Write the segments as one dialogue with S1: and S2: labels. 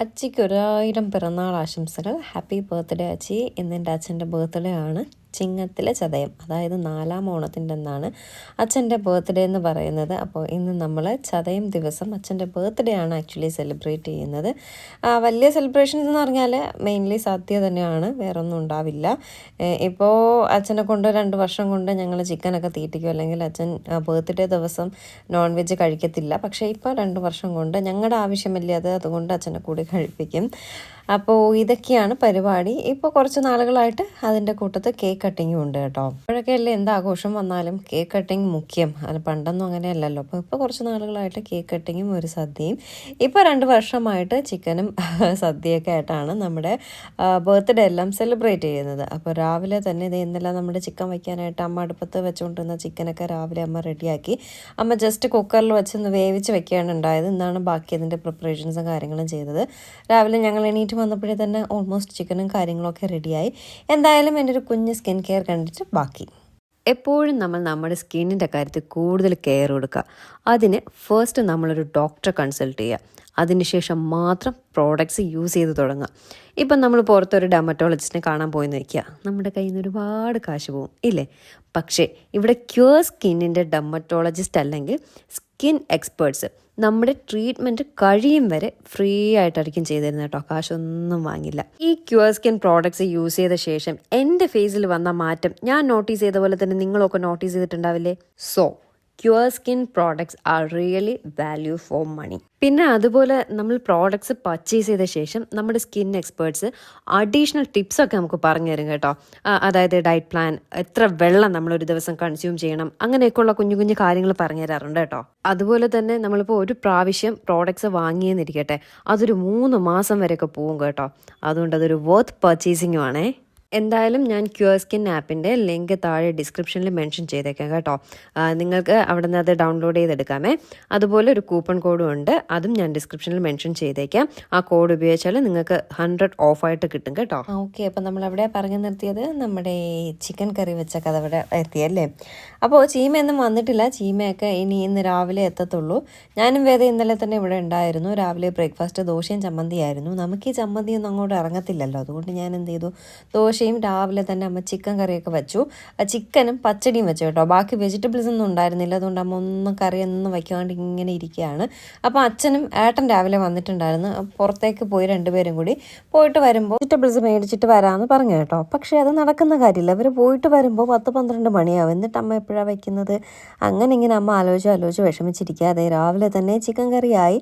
S1: അച്ചിക്ക് 1000 പിറന്നാൾ ആശംസകൾ. Happy birthday അച്ചി. ഇന്ന് എൻ്റെ അച്ഛൻ്റെ ബർത്ത്ഡേ ആണ്. ചിങ്ങത്തിലെ ചതയം, അതായത് 4-ാം ഓണത്തിൻ്റെ അന്നാണ് അച്ഛൻ്റെ ബർത്ത്ഡേ എന്ന് പറയുന്നത്. അപ്പോൾ ഇന്ന് നമ്മൾ ചതയം ദിവസം അച്ഛൻ്റെ ബർത്ത്ഡേ ആണ് ആക്ച്വലി സെലിബ്രേറ്റ് ചെയ്യുന്നത്. വലിയ സെലിബ്രേഷൻസ് എന്ന് പറഞ്ഞാൽ മെയിൻലി സദ്യ തന്നെയാണ്, വേറൊന്നും ഉണ്ടാവില്ല. ഇപ്പോൾ അച്ഛനെ കൊണ്ട് 2 വർഷം കൊണ്ട് ഞങ്ങൾ ചിക്കനൊക്കെ തീറ്റിക്കും, അല്ലെങ്കിൽ അച്ഛൻ ബർത്ത്ഡേ ദിവസം നോൺ വെജ് കഴിക്കത്തില്ല. പക്ഷേ ഇപ്പോൾ 2 വർഷം കൊണ്ട് ഞങ്ങളുടെ ആവശ്യമില്ല അതുകൊണ്ട് അച്ഛനെ കൂടി കഴിപ്പിക്കും. അപ്പോൾ ഇതൊക്കെയാണ് പരിപാടി. ഇപ്പോൾ കുറച്ച് നാളുകളായിട്ട് അതിൻ്റെ കൂട്ടത്ത് കേക്ക് കട്ടിങ്ങും ഉണ്ട് കേട്ടോ. അപ്പോഴൊക്കെ അല്ലേ എന്ത് ആഘോഷം വന്നാലും കേക്ക് കട്ടിങ് മുഖ്യം. അത് പണ്ടൊന്നും അങ്ങനെയല്ലല്ലോ. അപ്പോൾ ഇപ്പോൾ കുറച്ച് നാളുകളായിട്ട് കേക്ക് കട്ടിങ്ങും ഒരു സദ്യയും. ഇപ്പോൾ 2 വർഷമായിട്ട് ചിക്കനും സദ്യയൊക്കെ ആയിട്ടാണ് നമ്മുടെ ബർത്ത്ഡേ എല്ലാം സെലിബ്രേറ്റ് ചെയ്യുന്നത്. അപ്പോൾ രാവിലെ തന്നെ ഇത് ഇന്നലെ നമ്മുടെ ചിക്കൻ വയ്ക്കാനായിട്ട് അമ്മ അടുപ്പത്ത് വെച്ചുകൊണ്ടിരുന്ന ചിക്കനൊക്കെ രാവിലെ അമ്മ റെഡിയാക്കി. അമ്മ ജസ്റ്റ് കുക്കറിൽ വെച്ചൊന്ന് വേവിച്ച് വെക്കുകയാണ് ഉണ്ടായത്. ഇന്നാണ് ബാക്കി അതിൻ്റെ പ്രിപ്പറേഷൻസും കാര്യങ്ങളും ചെയ്തത്. രാവിലെ ഞങ്ങൾ എണീറ്റ് വന്നപ്പോഴേ തന്നെ ഓൾമോസ്റ്റ് ചിക്കനും കാര്യങ്ങളൊക്കെ റെഡിയായി. എന്തായാലും എൻ്റെ ഒരു കുഞ്ഞ് സ്കിൻ കെയർ കണ്ടിട്ട് ബാക്കി. എപ്പോഴും നമ്മൾ നമ്മുടെ സ്കിന്നിൻ്റെ കാര്യത്തിൽ കൂടുതൽ കെയർ കൊടുക്കുക. അതിന് ഫസ്റ്റ് നമ്മളൊരു ഡോക്ടറെ കൺസൾട്ട് ചെയ്യുക. അതിനുശേഷം മാത്രം പ്രോഡക്റ്റ്സ് യൂസ് ചെയ്ത് തുടങ്ങുക. ഇപ്പം നമ്മൾ പുറത്തൊരു ഡെർമറ്റോളജിസ്റ്റിനെ കാണാൻ പോയെന്ന് വയ്ക്കുക, നമ്മുടെ കയ്യിൽ നിന്ന് ഒരുപാട് കാശ് പോകും ഇല്ലേ? പക്ഷേ ഇവിടെ ക്യൂർ സ്കിന്നിൻ്റെ ഡെർമറ്റോളജിസ്റ്റ് അല്ലെങ്കിൽ സ്കിൻ എക്സ്പേർട്സ് നമ്മുടെ ട്രീറ്റ്മെൻറ്റ് കഴിയും വരെ ഫ്രീ ആയിട്ടായിരിക്കും ചെയ്തു തരുന്നത് കേട്ടോ. കാശൊന്നും വാങ്ങില്ല. ഈ ക്യൂർ സ്കിൻ പ്രോഡക്ട്സ് യൂസ് ചെയ്ത ശേഷം എൻ്റെ ഫേസിൽ വന്ന മാറ്റം ഞാൻ നോട്ടീസ് ചെയ്ത പോലെ തന്നെ നിങ്ങളൊക്കെ നോട്ടീസ് ചെയ്തിട്ടുണ്ടാവില്ലേ? So cure skin products are really value for money. പിന്നെ അതുപോലെ നമ്മൾ പ്രോഡക്ട്സ് പർച്ചേസ് ചെയ്ത ശേഷം നമ്മുടെ സ്കിൻ എക്സ്പേർട്സ് അഡീഷണൽ ടിപ്സൊക്കെ നമുക്ക് പറഞ്ഞു തരും കേട്ടോ. അതായത് ഡയറ്റ് പ്ലാൻ, എത്ര വെള്ളം നമ്മളൊരു ദിവസം കൺസ്യൂം ചെയ്യണം, അങ്ങനെയൊക്കെയുള്ള കുഞ്ഞു കുഞ്ഞു കാര്യങ്ങൾ പറഞ്ഞു തരാറുണ്ട് കേട്ടോ. അതുപോലെ തന്നെ നമ്മളിപ്പോൾ ഒരു പ്രാവശ്യം പ്രോഡക്ട്സ് വാങ്ങിയെന്നിരിക്കട്ടെ, അതൊരു 3 മാസം വരെയൊക്കെ പോകും കേട്ടോ. അതുകൊണ്ട് അതൊരു വർത്ത് പർച്ചേസിങ്ങും ആണേ. എന്തായാലും ഞാൻ ക്യൂർ സ്കിൻ ആപ്പിൻ്റെ ലിങ്ക് താഴെ ഡിസ്ക്രിപ്ഷനിൽ മെൻഷൻ ചെയ്തേക്കാം കേട്ടോ. നിങ്ങൾക്ക് അവിടെ നിന്ന് അത് ഡൗൺലോഡ് ചെയ്തെടുക്കാമേ. അതുപോലെ ഒരു കൂപ്പൺ കോഡും ഉണ്ട്, അതും ഞാൻ ഡിസ്ക്രിപ്ഷനിൽ മെൻഷൻ ചെയ്തേക്കാം. ആ കോഡ് ഉപയോഗിച്ചാൽ നിങ്ങൾക്ക് 100 ഓഫായിട്ട് കിട്ടും കേട്ടോ. ഓക്കെ, അപ്പോൾ നമ്മളവിടെ പറഞ്ഞു നിർത്തിയത് നമ്മുടെ ചിക്കൻ കറി വെച്ച കഥ ഇവിടെ എത്തിയല്ലേ. അപ്പോൾ ചീമയൊന്നും വന്നിട്ടില്ല. ചീമയൊക്കെ ഇന്ന് രാവിലെ എത്തത്തുള്ളൂ. ഞാനും വേദ ഇന്നലെ തന്നെ ഇവിടെ ഉണ്ടായിരുന്നു. രാവിലെ ബ്രേക്ക്ഫാസ്റ്റ് ദോശയും ചമ്മന്തിയായിരുന്നു. നമുക്ക് ഈ ചമ്മന്തിയൊന്നും അങ്ങോട്ട് ഇറങ്ങത്തില്ലല്ലോ. അതുകൊണ്ട് ഞാൻ എന്ത് ചെയ്തു, ദോശയും രാവിലെ തന്നെ അമ്മ ചിക്കൻ കറിയൊക്കെ വെച്ചു. ചിക്കനും പച്ചടിയും വെച്ചു കേട്ടോ. ബാക്കി വെജിറ്റബിൾസ് ഒന്നും ഉണ്ടായിരുന്നില്ല. അതുകൊണ്ട് അമ്മ ഒന്നും കറിയൊന്നും വയ്ക്കാണ്ട് ഇങ്ങനെ ഇരിക്കുകയാണ്. അപ്പോൾ അച്ഛനും ഏട്ടൻ രാവിലെ വന്നിട്ടുണ്ടായിരുന്നു. പുറത്തേക്ക് പോയി 2 പേരും കൂടി. പോയിട്ട് വരുമ്പോൾ വെജിറ്റബിൾസ് മേടിച്ചിട്ട് വരാമെന്ന് പറഞ്ഞു കേട്ടോ. പക്ഷേ അത് നടക്കുന്ന കാര്യമില്ല. അവർ പോയിട്ട് വരുമ്പോൾ 10-12 മണിയാവും. എന്നിട്ട് അമ്മ എപ്പോഴാണ് വയ്ക്കുന്നത്? അങ്ങനെ ഇങ്ങനെ അമ്മ ആലോചിച്ച് വിഷമിച്ചിരിക്കുക. അതെ, രാവിലെ തന്നെ ചിക്കൻ കറിയായി,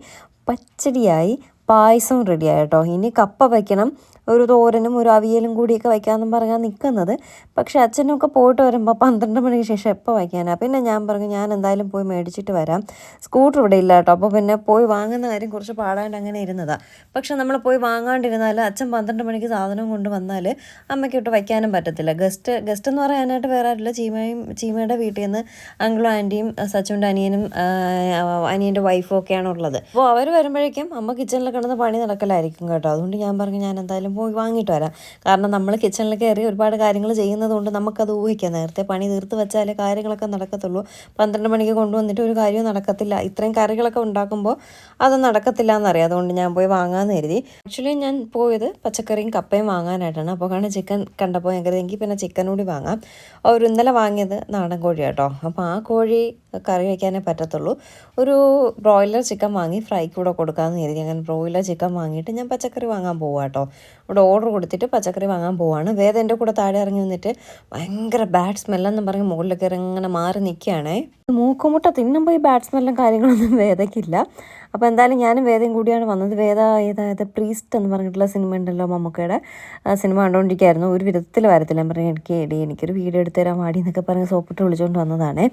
S1: പച്ചടിയായി, പായസവും റെഡിയായി കേട്ടോ. ഇനി കപ്പ വയ്ക്കണം, ഒരു തോരനും ഒരു അവിയലും കൂടിയൊക്കെ വയ്ക്കാമെന്നും പറഞ്ഞാൽ നിൽക്കുന്നത്. പക്ഷേ അച്ഛനൊക്കെ പോയിട്ട് വരുമ്പോൾ 12 മണിക്ക് ശേഷം എപ്പോൾ വയ്ക്കാനാണ്? പിന്നെ ഞാൻ പറഞ്ഞു ഞാൻ എന്തായാലും പോയി മേടിച്ചിട്ട് വരാം. സ്കൂട്ടർ ഇവിടെ ഇല്ല കേട്ടോ. അപ്പോൾ പിന്നെ പോയി വാങ്ങുന്ന കാര്യം കുറച്ച് പാടാണ്ട് അങ്ങനെ ഇരുന്നതാണ്. പക്ഷെ നമ്മൾ പോയി വാങ്ങാണ്ടിരുന്നാൽ അച്ഛൻ 12 മണിക്ക് സാധനം കൊണ്ട് വന്നാൽ അമ്മയ്ക്കിട്ട് വയ്ക്കാനും പറ്റത്തില്ല. ഗസ്റ്റ് എന്ന് പറയാനായിട്ട് വേറെ ആരില്ല. ചീമയുടെ വീട്ടിൽ നിന്ന് അങ്കിളും ആൻറ്റിയും സച്ചുവിൻ്റെ അനിയനും അനിയൻ്റെ വൈഫും ഒക്കെയാണ് ഉള്ളത്. അപ്പോൾ അവർ വരുമ്പോഴേക്കും അമ്മ കിച്ചണിൽ കിടന്ന് പണി നടക്കലായിരിക്കും കേട്ടോ. അതുകൊണ്ട് ഞാൻ പറഞ്ഞു ഞാൻ എന്തായാലും പോയി വാങ്ങിയിട്ട് വരാം. കാരണം നമ്മൾ കിച്ചണിൽ കയറി ഒരുപാട് കാര്യങ്ങൾ ചെയ്യുന്നത് കൊണ്ട് നമുക്കത് ഊഹിക്കാം. നേരത്തെ പണി തീർത്ത് വെച്ചാലേ കാര്യങ്ങളൊക്കെ നടക്കത്തുള്ളൂ. 12 മണിക്ക് കൊണ്ടുവന്നിട്ട് ഒരു കാര്യവും നടക്കത്തില്ല. ഇത്രയും കറികളൊക്കെ ഉണ്ടാക്കുമ്പോൾ അത് നടക്കത്തില്ല എന്നറിയാം. അതുകൊണ്ട് ഞാൻ പോയി വാങ്ങാമെന്ന് കരുതി. ആക്ച്വലി ഞാൻ പോയത് പച്ചക്കറിയും കപ്പയും വാങ്ങാനായിട്ടാണ്. അപ്പോൾ കാരണം ചിക്കൻ കണ്ടപ്പോൾ ഞാൻ കരുതെങ്കിൽ പിന്നെ ചിക്കൻ കൂടി വാങ്ങാം. ഒരു ഇന്നലെ വാങ്ങിയത് നാടൻ കോഴി കേട്ടോ. അപ്പോൾ ആ കോഴി കറി വയ്ക്കാനേ പറ്റത്തുള്ളൂ. ഒരു ബ്രോയിലർ ചിക്കൻ വാങ്ങി ഫ്രൈ കൂടെ കൊടുക്കാമെന്ന് കരുതി. അങ്ങനെ ബ്രോയിലർ ചിക്കൻ വാങ്ങിയിട്ട് ഞാൻ പച്ചക്കറി വാങ്ങാൻ പോവാം കേട്ടോ. ഇവിടെ ഓർഡർ കൊടുത്തിട്ട് പച്ചക്കറി വാങ്ങാൻ പോവാണ്. വേദ എൻ്റെ കൂടെ താഴെ ഇറങ്ങി വന്നിട്ട് ഭയങ്കര ബാഡ് സ്മെല്ലെന്നും പറഞ്ഞ് മുകളിലൊക്കെ ഇങ്ങനെ മാറി നിൽക്കുകയാണേ. മൂക്കുമുട്ട തിന്നുമ്പോൾ ഈ ബാഡ് സ്മെല്ലും കാര്യങ്ങളൊന്നും വേദയ്ക്കില്ല. അപ്പോൾ എന്തായാലും ഞാനും വേദയും കൂടിയാണ് വന്നത്. വേദ ഏതായത് പ്രീസ്റ്റ് എന്ന് പറഞ്ഞിട്ടുള്ള സിനിമ ഉണ്ടല്ലോ, മമ്മൂക്കയുടെ സിനിമ കണ്ടുകൊണ്ടിരിക്കുകയായിരുന്നു. ഒരു വിധത്തിൽ വരത്തില്ല. ഞാൻ പറഞ്ഞു എനിക്കൊരു വീഡിയോ എടുത്ത് തരാൻ വാടി എന്നൊക്കെ പറഞ്ഞ് സോപ്പിട്ട് വിളിച്ചുകൊണ്ട് വന്നതാണ്.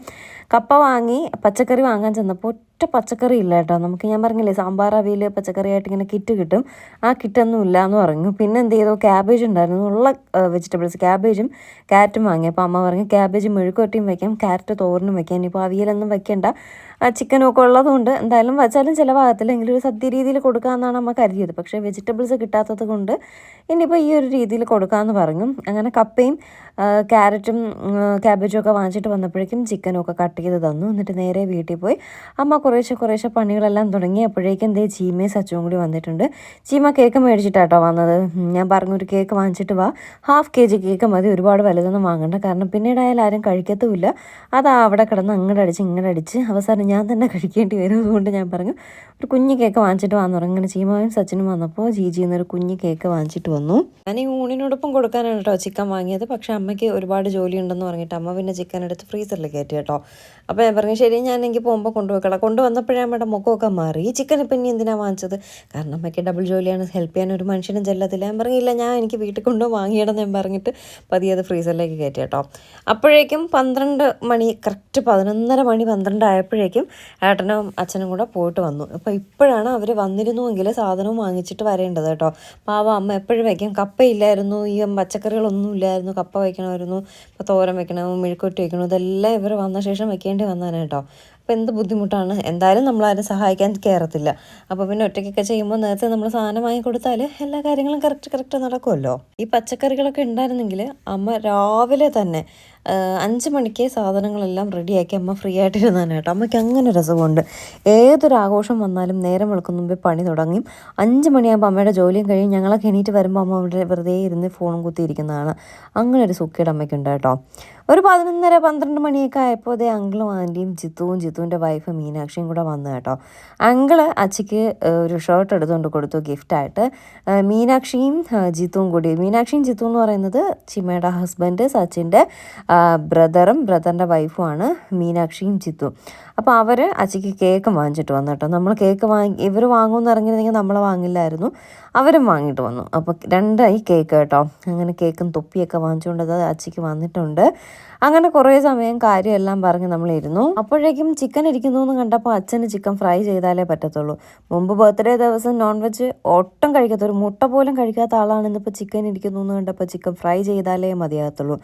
S1: കപ്പ വാങ്ങി പച്ചക്കറി വാങ്ങാൻ ചെന്നപ്പോൾ ഒറ്റ പച്ചക്കറി ഇല്ല കേട്ടോ. നമുക്ക് ഞാൻ പറഞ്ഞില്ലേ സാമ്പാർ അവിയൽ പച്ചക്കറിയായിട്ട് ഇങ്ങനെ കിറ്റ് കിട്ടും. ആ കിറ്റൊന്നും ഇല്ല എന്ന് പറഞ്ഞു. പിന്നെ എന്ത് ചെയ്തു, ക്യാബേജ് ഉണ്ടായിരുന്നു. ഉള്ള വെജിറ്റബിൾസ് ക്യാബേജും ക്യാരറ്റും വാങ്ങി. അപ്പോൾ അമ്മ പറഞ്ഞു ക്യാബേജ് മെഴുക്കുവരട്ടിയും വയ്ക്കാം, ക്യാരറ്റ് തോരനും വയ്ക്കാം. ഇനിയിപ്പോൾ അവിയലൊന്നും വയ്ക്കേണ്ട, ചിക്കനും ഒക്കെ ഉള്ളതുകൊണ്ട് എന്തായാലും വച്ചാലും ചിലവാകത്തില്ല. എങ്കിലും ഒരു സദ്യ രീതിയിൽ കൊടുക്കാമെന്നാണ് അമ്മ കരുതിയത്. പക്ഷേ വെജിറ്റബിൾസ് കിട്ടാത്തത് കൊണ്ട് ഇനിയിപ്പോൾ ഈ ഒരു രീതിയിൽ കൊടുക്കാമെന്ന് പറഞ്ഞു. അങ്ങനെ കപ്പയും ക്യാരറ്റും ക്യാബേജും ഒക്കെ വാങ്ങിച്ചിട്ട് വന്നപ്പോഴേക്കും ചിക്കനും ഒക്കെ കട്ട് ചെയ്ത് തന്നു. എന്നിട്ട് നേരെ വീട്ടിൽ പോയി അമ്മ കുറേശ്ശെ പണികളെല്ലാം തുടങ്ങി. അപ്പോഴേക്കും എന്തേ ചീമയും സച്ചും കൂടി വന്നിട്ടുണ്ട്. ചീമ കേക്ക് മേടിച്ചിട്ടാട്ടോ വന്നത്. ഞാൻ പറഞ്ഞു ഒരു കേക്ക് വാങ്ങിച്ചിട്ട് വാ, ½ kg കേക്ക് മതി, ഒരുപാട് വലുതൊന്നും വാങ്ങണ്ട, കാരണം പിന്നീടായാലും ആരും കഴിക്കത്തുമില്ല. അതാ അവിടെ കിടന്ന് അങ്ങോട്ടടിച്ച് ഇങ്ങോട്ടടിച്ച് അവസാനം ഞാൻ തന്നെ കഴിക്കേണ്ടി വരും. അതുകൊണ്ട് ഞാൻ പറഞ്ഞു ഒരു കുഞ്ഞ് കേക്ക് വാങ്ങിച്ചിട്ട് വന്നു തുടങ്ങി. അങ്ങനെ ചീമായും സച്ചിനും വന്നപ്പോൾ ജീജി എന്നൊരു കുഞ്ഞ് കേക്ക് വാങ്ങിച്ചിട്ട് വന്നു. ഞാൻ ഈ ഊണിനോടൊപ്പം കൊടുക്കാനാണ് കേട്ടോ ചിക്കൻ വാങ്ങിയത്. പക്ഷേ അമ്മയ്ക്ക് ഒരുപാട് ജോലി ഉണ്ടെന്ന് പറഞ്ഞിട്ട് അമ്മ പിന്നെ ചിക്കൻ എടുത്ത് ഫ്രീസറിൽ കയറ്റി കേട്ടോ. അപ്പോൾ ഞാൻ പറഞ്ഞു ശരി, ഞാൻ എനിക്ക് പോകുമ്പോൾ കൊണ്ടുപോയിക്കളാം. കൊണ്ടുവന്നപ്പോഴേ അമ്മയുടെ മുഖമൊക്കെ മാറി. ഈ ചിക്കൻ ഇപ്പം ഇനി എന്തിനാണ് വാങ്ങിച്ചത്? കാരണം അമ്മയ്ക്ക് ഡബിൾ ജോലിയാണ്, ഹെൽപ്പ് ചെയ്യാൻ ഒരു മനുഷ്യനും ചെല്ലത്തില്ല. ഞാൻ പറഞ്ഞില്ല, ഞാൻ എനിക്ക് വീട്ടിൽ കൊണ്ടുപോയി വാങ്ങിയിടന്ന് ഞാൻ പറഞ്ഞിട്ട് പതിയെ അത് ഫ്രീസറിലേക്ക് കയറ്റി കേട്ടോ. അപ്പോഴേക്കും 12 മണി, കറക്റ്റ് 11:30 മണി 12 ആയപ്പോഴേക്കും ഏട്ടനും അച്ഛനും കൂടെ പോയിട്ട് വന്നു. അപ്പോൾ ഇപ്പോഴാണ് അവർ വന്നിരുന്നുവെങ്കിൽ സാധനവും വാങ്ങിച്ചിട്ട് വരേണ്ടത് കേട്ടോ. പാവം അമ്മ എപ്പോഴും വയ്ക്കും, കപ്പയില്ലായിരുന്നു, ഈ പച്ചക്കറികളൊന്നും ഇല്ലായിരുന്നു, കപ്പ വയ്ക്കണമായിരുന്നു, ഇപ്പോൾ തോരൻ വെക്കണം, മെഴുക്കുവരട്ടി വെക്കണം, ഇതെല്ലാം ഇവർ വന്ന ശേഷം വെക്കേണ്ടി വന്നതാണ് കേട്ടോ. അപ്പോൾ എന്ത് ബുദ്ധിമുട്ടാണ്. എന്തായാലും നമ്മളാരും സഹായിക്കാൻ കയറത്തില്ല. അപ്പോൾ പിന്നെ ഒറ്റയ്ക്കൊക്കെ ചെയ്യുമ്പോൾ നേരത്തെ നമ്മൾ സാധനം വാങ്ങി കൊടുത്താൽ എല്ലാ കാര്യങ്ങളും കറക്റ്റ് നടക്കുമല്ലോ. ഈ പച്ചക്കറികളൊക്കെ ഉണ്ടായിരുന്നെങ്കിൽ അമ്മ രാവിലെ തന്നെ 5 മണിക്ക് സാധനങ്ങളെല്ലാം റെഡിയാക്കി അമ്മ ഫ്രീ ആയിട്ടിരുന്നാണ് കേട്ടോ. അമ്മയ്ക്ക് അങ്ങനെ രസമുണ്ട്. ഏതൊരാഘോഷം വന്നാലും നേരം വെളുക്കുന്ന മുമ്പേ പണി തുടങ്ങി. 5 മണിയാകുമ്പോൾ അമ്മയുടെ ജോലിയും കഴിയും. ഞങ്ങളൊക്കെ എണീറ്റ് വരുമ്പോൾ അമ്മ അവിടെ വെറുതെ ഇരുന്ന് ഫോണും കുത്തിയിരിക്കുന്നതാണ്. അങ്ങനെ ഒരു സുഖയുടെ അമ്മയ്ക്കുണ്ട് കേട്ടോ. ഒരു 11:30-12 മണിയൊക്കെ ആയപ്പോൾ അതേ അങ്കിളും ആൻറ്റിയും ജിത്തുവിൻ്റെ വൈഫ് മീനാക്ഷിയും കൂടെ വന്നു കേട്ടോ. അങ്കിള് അച്ചിക്ക് ഒരു ഷർട്ട് എടുത്തുകൊണ്ട് കൊടുത്തു ഗിഫ്റ്റായിട്ട്. മീനാക്ഷിയും ജിത്തുവും കൂടി, മീനാക്ഷിയും ജിത്തു എന്ന് പറയുന്നത് ചിമ്മയുടെ ഹസ്ബൻഡ് സച്ചിൻ്റെ ബ്രദറിൻ്റെ വൈഫുമാണ് മീനാക്ഷിയും ജിത്തും. അപ്പോൾ അവർ അച്ചിക്ക് കേക്ക് വാങ്ങിച്ചിട്ട് വന്നു കേട്ടോ. നമ്മൾ കേക്ക് ഇവർ വാങ്ങുമെന്ന് ഇറങ്ങിയിരുന്നെങ്കിൽ നമ്മൾ വാങ്ങില്ലായിരുന്നു, അവരും വാങ്ങിയിട്ട് വന്നു. അപ്പോൾ 2 കേക്ക് കേട്ടോ. അങ്ങനെ കേക്കും തൊപ്പിയൊക്കെ വാങ്ങിച്ചുകൊണ്ട് അച്ചിക്ക് വന്നിട്ടുണ്ട്. അങ്ങനെ കുറേ സമയം കാര്യമെല്ലാം പറഞ്ഞ് നമ്മളിരുന്നു. അപ്പോഴേക്കും ചിക്കൻ ഇരിക്കുന്നു എന്ന് കണ്ടപ്പോൾ അച്ഛന് ചിക്കൻ ഫ്രൈ ചെയ്താലേ പറ്റത്തുള്ളൂ. മുമ്പ് ബർത്ത്ഡേ ദിവസം നോൺ വെജ് ഒട്ടും കഴിക്കാത്ത, ഒരു മുട്ട പോലും കഴിക്കാത്ത ആളാണ്. ഇന്നിപ്പോൾ ചിക്കൻ ഇരിക്കുന്നു എന്ന് കണ്ടപ്പോൾ ചിക്കൻ ഫ്രൈ ചെയ്താലേ മതിയാകത്തുള്ളൂ.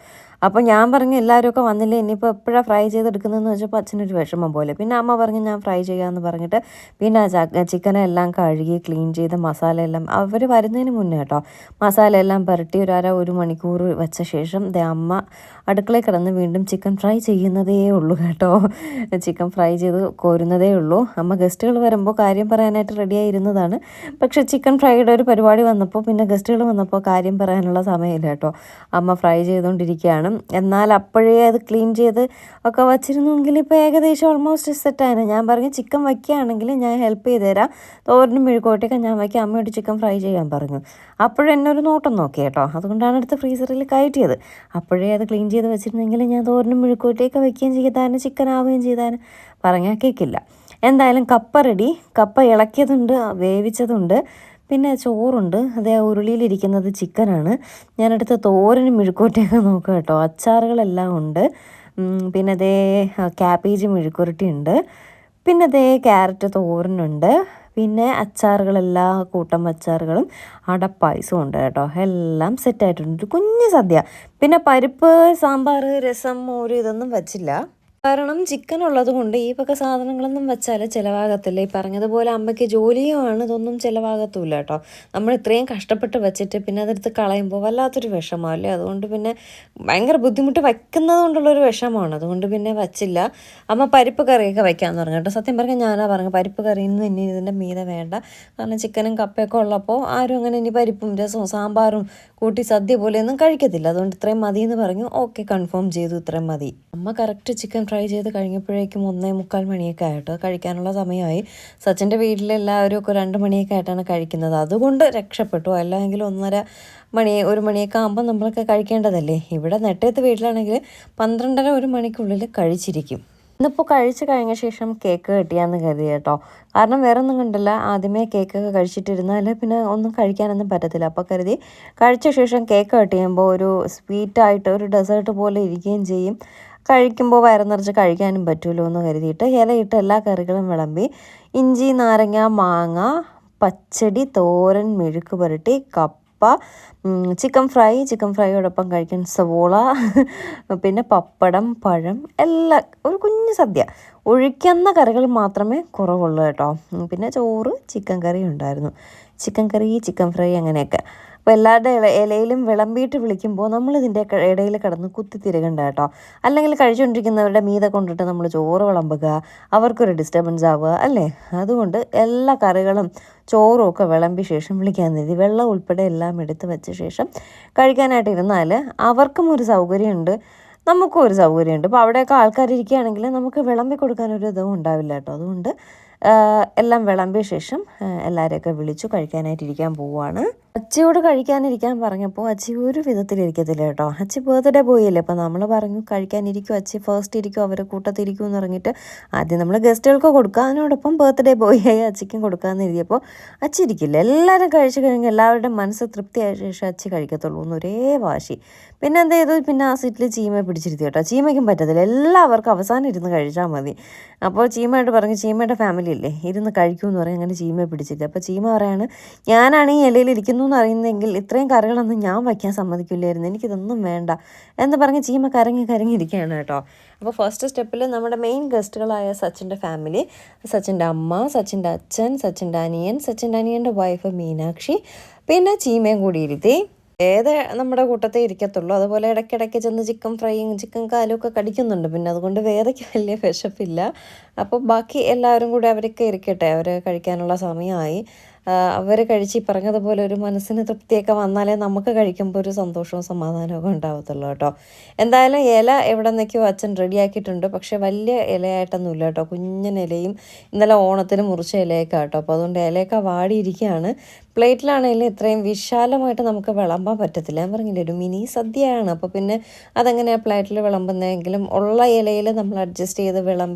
S1: അപ്പോൾ ഞാൻ പറഞ്ഞു എല്ലാവരും വന്നില്ലേ, ഇനിയിപ്പോൾ എപ്പോഴാണ് ഫ്രൈ ചെയ്തെടുക്കുന്നതെന്ന് വെച്ചപ്പോൾ അച്ഛനൊരു വിഷമം പോലെ. പിന്നെ അമ്മ പറഞ്ഞു ഞാൻ ഫ്രൈ ചെയ്യാമെന്ന് പറഞ്ഞിട്ട് പിന്നെ ചിക്കനെല്ലാം കഴുകി ക്ലീൻ ചെയ്ത് മസാലയെല്ലാം അവർ വരുന്നതിന് മുന്നേ കേട്ടോ മസാലയെല്ലാം പുരട്ടി ഒരു മണിക്കൂർ വെച്ച ശേഷം അമ്മ അടുക്കളയിൽ കിടന്ന് വീണ്ടും ചിക്കൻ ഫ്രൈ ചെയ്യുന്നതേ ഉള്ളൂ കേട്ടോ. ചിക്കൻ ഫ്രൈ ചെയ്ത് കോരുന്നതേ ഉള്ളൂ. അമ്മ ഗസ്റ്റുകൾ വരുമ്പോൾ കാര്യം പറയാനായിട്ട് റെഡിയായിരുന്നതാണ്. പക്ഷേ ചിക്കൻ ഫ്രൈയുടെ ഒരു പരിപാടി വന്നപ്പോൾ പിന്നെ ഗസ്റ്റുകൾ വന്നപ്പോൾ കാര്യം പറയാനുള്ള സമയമില്ല കേട്ടോ. അമ്മ ഫ്രൈ ചെയ്തുകൊണ്ടിരിക്കുകയാണ്. എന്നാൽ അപ്പോഴേ അത് ക്ലീൻ ചെയ്ത് ഒക്കെ വച്ചിരുന്നെങ്കിൽ ഇപ്പോൾ ഏകദേശം ഓൾമോസ്റ്റ് സെറ്റായിരുന്നു. ഞാൻ പറഞ്ഞു ചിക്കൻ വയ്ക്കുകയാണെങ്കിൽ ഞാൻ ഹെൽപ്പ് ചെയ്ത് തരാം, തോരനും മെഴുക്കോട്ടൊക്കെ ഞാൻ വയ്ക്കാം, അമ്മയോട് ചിക്കൻ ഫ്രൈ ചെയ്യാൻ പറഞ്ഞു. അപ്പോഴെന്നെ ഒരു നോട്ടം നോക്കി കേട്ടോ. അതുകൊണ്ടാണ് എടുത്ത് ഫ്രീസറിൽ കയറ്റിയത്. അപ്പോഴേ അത് ക്ലീൻ ചെയ്ത് വെച്ചിരുന്നെങ്കിൽ ഞാൻ തോരനും മെഴുക്കോട്ടയൊക്കെ വയ്ക്കുകയും ചെയ്താലും ചിക്കൻ ആവുകയും ചെയ്താലും പറഞ്ഞാൽ കേൾക്കില്ല. എന്തായാലും കപ്പ റെഡി. കപ്പ ഇളക്കിയതുണ്ട്, വേവിച്ചതുണ്ട്, പിന്നെ ചോറുണ്ട്. അതേ ഉരുളിയിലിരിക്കുന്നത് ചിക്കനാണ്. ഞാനെടുത്ത് തോരനും മെഴുക്കോട്ടയൊക്കെ നോക്കുക കേട്ടോ. അച്ചാറുകളെല്ലാം ഉണ്ട്. പിന്നെ അതേ ക്യാബേജ് മെഴുക്കുരട്ടി ഉണ്ട്. പിന്നെ അതേ ക്യാരറ്റ് തോരനുണ്ട്. പിന്നെ അച്ചാറുകളെല്ലാ കൂട്ടം അച്ചാറുകളും അടപ്പായസവും ഉണ്ട് കേട്ടോ. എല്ലാം സെറ്റായിട്ടുണ്ട്. ഒരു കുഞ്ഞ് സദ്യ. പിന്നെ പരിപ്പ്, സാമ്പാർ, രസം, മോര് ഇതൊന്നും വച്ചില്ല. കാരണം ചിക്കൻ ഉള്ളത് കൊണ്ട് ഈ വക സാധനങ്ങളൊന്നും വെച്ചാൽ ചിലവാകത്തില്ല. ഈ പറഞ്ഞതുപോലെ അമ്മയ്ക്ക് ജോലിയുമാണ്, ഇതൊന്നും ചിലവാകത്തുമില്ല കേട്ടോ. നമ്മൾ ഇത്രയും കഷ്ടപ്പെട്ട് വെച്ചിട്ട് പിന്നെ അതെടുത്ത് കളയുമ്പോൾ വല്ലാത്തൊരു വിഷമമല്ലേ. അതുകൊണ്ട് പിന്നെ ഭയങ്കര ബുദ്ധിമുട്ട് വയ്ക്കുന്നത് കൊണ്ടുള്ളൊരു വിഷമമാണ്. അതുകൊണ്ട് പിന്നെ വച്ചില്ല. അമ്മ പരിപ്പ് കറിയൊക്കെ വയ്ക്കാമെന്ന് പറഞ്ഞു കേട്ടോ. സത്യം പറഞ്ഞാൽ ഞാനാ പറഞ്ഞു പരിപ്പ് കറിയൊന്നും ഇനി ഇതിൻ്റെ മീതെ വേണ്ട, കാരണം ചിക്കനും കപ്പയൊക്കെ ഉള്ളപ്പോൾ ആരും അങ്ങനെ ഇനി പരിപ്പും രസവും സാമ്പാറും കൂട്ടി സദ്യ പോലെയൊന്നും കഴിക്കത്തില്ല. അതുകൊണ്ട് ഇത്രയും മതി എന്ന് പറഞ്ഞു. ഓക്കെ, കൺഫേം ചെയ്തു, ഇത്രയും മതി. അമ്മ കറക്റ്റ് ചിക്കൻ ഫ്രൈ ചെയ്ത് കഴിഞ്ഞപ്പോഴേക്കും 1:45 മണിയൊക്കെ ആയിട്ടോ. കഴിക്കാനുള്ള സമയമായി. സച്ചിൻ്റെ വീട്ടിലെല്ലാവരും ഒക്കെ 2 മണിയൊക്കെ ആയിട്ടാണ് കഴിക്കുന്നത്. അതുകൊണ്ട് രക്ഷപ്പെട്ടു. അല്ലെങ്കിൽ 1 മണിയൊക്കെ ആകുമ്പോൾ നമ്മളൊക്കെ കഴിക്കേണ്ടതല്ലേ. ഇവിടെ നെട്ടയത്ത് വീട്ടിലാണെങ്കിൽ 12:30-1 മണിക്കുള്ളിൽ കഴിച്ചിരിക്കും. ഇന്നിപ്പോൾ കഴിച്ച് കഴിഞ്ഞ ശേഷം കേക്ക് കെട്ടിയാന്ന് കരുതി കേട്ടോ. കാരണം വേറെ ഒന്നും കണ്ടില്ല, ആദ്യമേ കേക്കൊക്കെ കഴിച്ചിട്ടിരുന്നാൽ പിന്നെ ഒന്നും കഴിക്കാനൊന്നും പറ്റത്തില്ല. അപ്പോൾ കരുതി കഴിച്ച ശേഷം കേക്ക് കട്ട് ചെയ്യുമ്പോൾ ഒരു സ്വീറ്റായിട്ട് ഒരു ഡെസേർട്ട് പോലെ ഇരിക്കുകയും ചെയ്യും, കഴിക്കുമ്പോൾ വയറ് നിറച്ച് കഴിക്കാനും പറ്റുമല്ലോ എന്ന് കരുതിയിട്ട് ഇലയിട്ട് എല്ലാ കറികളും വിളമ്പി. ഇഞ്ചി, നാരങ്ങ, മാങ്ങ, പച്ചടി, തോരൻ, മെഴുക്ക് പുരട്ടി, കപ്പ, ചിക്കൻ ഫ്രൈയോടൊപ്പം കഴിക്കാൻ സവോള, പിന്നെ പപ്പടം, പഴം, എല്ലാം ഒരു കുഞ്ഞു സദ്യ. ഒഴിക്കുന്ന കറികൾ മാത്രമേ കുറവുള്ളൂ കേട്ടോ. പിന്നെ ചോറ്, ചിക്കൻ കറി ഉണ്ടായിരുന്നു. ചിക്കൻ കറി, ചിക്കൻ ഫ്രൈ അങ്ങനെയൊക്കെ. അപ്പോൾ എല്ലാവരുടെ ഇലയിലും വിളമ്പിയിട്ട് വിളിക്കുമ്പോൾ നമ്മളിതിൻ്റെ ഇടയിൽ കിടന്ന് കുത്തിത്തിരകണ്ട കേട്ടോ. അല്ലെങ്കിൽ കഴിച്ചുകൊണ്ടിരിക്കുന്നവരുടെ മീതെ കൊണ്ടിട്ട് നമ്മൾ ചോറ് വിളമ്പുക, അവർക്കൊരു ഡിസ്റ്റർബൻസ് ആവുക അല്ലേ. അതുകൊണ്ട് എല്ലാ കറികളും ചോറും ഒക്കെ വിളമ്പിയ ശേഷം വിളിക്കാൻ മതി. വെള്ളം ഉൾപ്പെടെ എല്ലാം എടുത്ത് വെച്ച ശേഷം കഴിക്കാനായിട്ട് ഇരുന്നാൽ അവർക്കും ഒരു സൗകര്യമുണ്ട്, നമുക്കും ഒരു സൗകര്യമുണ്ട്. ഇപ്പോൾ അവിടെയൊക്കെ ആൾക്കാരിരിക്കുകയാണെങ്കിൽ നമുക്ക് വിളമ്പി കൊടുക്കാനൊരു ഇതും ഉണ്ടാവില്ല കേട്ടോ. അതുകൊണ്ട് എല്ലാം വിളമ്പിയ ശേഷം എല്ലാവരെയൊക്കെ വിളിച്ചു കഴിക്കാനായിട്ടിരിക്കാൻ പോവുകയാണ്. അച്ചിയോട് കഴിക്കാനിരിക്കാൻ പറഞ്ഞപ്പോൾ അച്ചി ഒരു വിധത്തിലിരിക്കത്തില്ല കേട്ടോ. അച്ചി ബർത്ത്ഡേ പോയില്ലേ, അപ്പോൾ നമ്മൾ പറഞ്ഞു കഴിക്കാനിരിക്കും, അച്ചി ഫസ്റ്റ് ഇരിക്കും, അവരെ കൂട്ടത്തിരിക്കും എന്ന് പറഞ്ഞിട്ട് ആദ്യം നമ്മൾ ഗസ്റ്റുകൾക്ക് കൊടുക്കുക, അതിനോടൊപ്പം ബർത്ത്ഡേ ബോയായി അച്ചിക്കും കൊടുക്കാമെന്ന് എഴുതിയപ്പോൾ അച്ചി ഇരിക്കില്ല. എല്ലാവരും കഴിച്ചു കഴിഞ്ഞ് എല്ലാവരുടെ മനസ്സ് തൃപ്തിയായ ശേഷം അച്ചി കഴിക്കത്തുള്ളൂ എന്ന് ഒരേ വാശി. പിന്നെ എന്ത് ചെയ്തു, പിന്നെ ആ സീറ്റിൽ ചീമ പിടിച്ചിരുത്തി കേട്ടോ. ചീമയ്ക്കും പറ്റത്തില്ല, എല്ലാവർക്കും അവസാനം ഇരുന്ന് കഴിച്ചാൽ മതി. അപ്പോൾ ചീമയായിട്ട് പറഞ്ഞു, ചീമയുടെ ഫാമിലി ഇല്ലേ ഇരുന്ന് കഴിക്കുമെന്ന് പറയും. അങ്ങനെ ചീമയെ പിടിച്ചിട്ട് അപ്പോൾ ചീമ പറയാണ്, ഞാനാണ് ഈ ഇലയിൽ ഇരിക്കുന്നു എന്ന് അറിയുന്നെങ്കിൽ ഇത്രയും കറികളൊന്നും ഞാൻ വയ്ക്കാൻ സമ്മതിക്കില്ലായിരുന്നു, എനിക്കിതൊന്നും വേണ്ട എന്ന് പറഞ്ഞ് ചീമ കരങ്ങിയിരിക്കുകയാണ് കേട്ടോ. അപ്പോൾ ഫസ്റ്റ് സ്റ്റെപ്പിൽ നമ്മുടെ മെയിൻ ഗസ്റ്റുകളായ സച്ചിൻ്റെ ഫാമിലി, സച്ചിൻ്റെ അമ്മ, സച്ചിൻ്റെ അച്ഛൻ, സച്ചിൻ്റെ അനിയൻ, സച്ചിൻ്റെ അനിയൻ്റെ വൈഫ് മീനാക്ഷി, പിന്നെ ചീമയും കൂടി ഇരുത്തി. ഏത് നമ്മുടെ കൂട്ടത്തെ ഇരിക്കത്തുള്ളൂ. അതുപോലെ ഇടയ്ക്കിടയ്ക്ക് ചെന്ന് ചിക്കൻ ഫ്രൈയും ചിക്കൻ കാലും ഒക്കെ കടിക്കുന്നുണ്ട്. പിന്നെ അതുകൊണ്ട് വേദയ്ക്ക് വലിയ വിശപ്പില്ല. അപ്പോൾ ബാക്കി എല്ലാവരും കൂടി അവരൊക്കെ ഇരിക്കട്ടെ, അവർ കഴിക്കാനുള്ള സമയമായി. അവർ കഴിച്ച് പറഞ്ഞതുപോലെ ഒരു മനസ്സിന് തൃപ്തിയൊക്കെ വന്നാലേ നമുക്ക് കഴിക്കുമ്പോൾ ഒരു സന്തോഷവും സമാധാനമൊക്കെ ഉണ്ടാവത്തുള്ളൂ കേട്ടോ. എന്തായാലും ഇല എവിടെ നിന്നൊക്കെയോ അച്ഛൻ റെഡിയാക്കിയിട്ടുണ്ട്. പക്ഷേ വലിയ ഇലയായിട്ടൊന്നുമില്ല കേട്ടോ, കുഞ്ഞൻ ഇലയും ഇന്നലെ ഓണത്തിന് മുറിച്ച ഇലയൊക്കെ കേട്ടോ. അപ്പോൾ അതുകൊണ്ട് ഇലയൊക്കെ വാടിയിരിക്കുകയാണ്. പ്ലേറ്റിലാണെങ്കിലും ഇത്രയും വിശാലമായിട്ട് നമുക്ക് വിളമ്പാൻ പറ്റത്തില്ല. ഞാൻ പറഞ്ഞില്ലേ ഒരു മിനി സദ്യയാണ്. അപ്പോൾ പിന്നെ അതെങ്ങനെയാണ് പ്ലേറ്റിൽ വിളമ്പുന്നതെങ്കിലും ഉള്ള ഇലയിൽ നമ്മൾ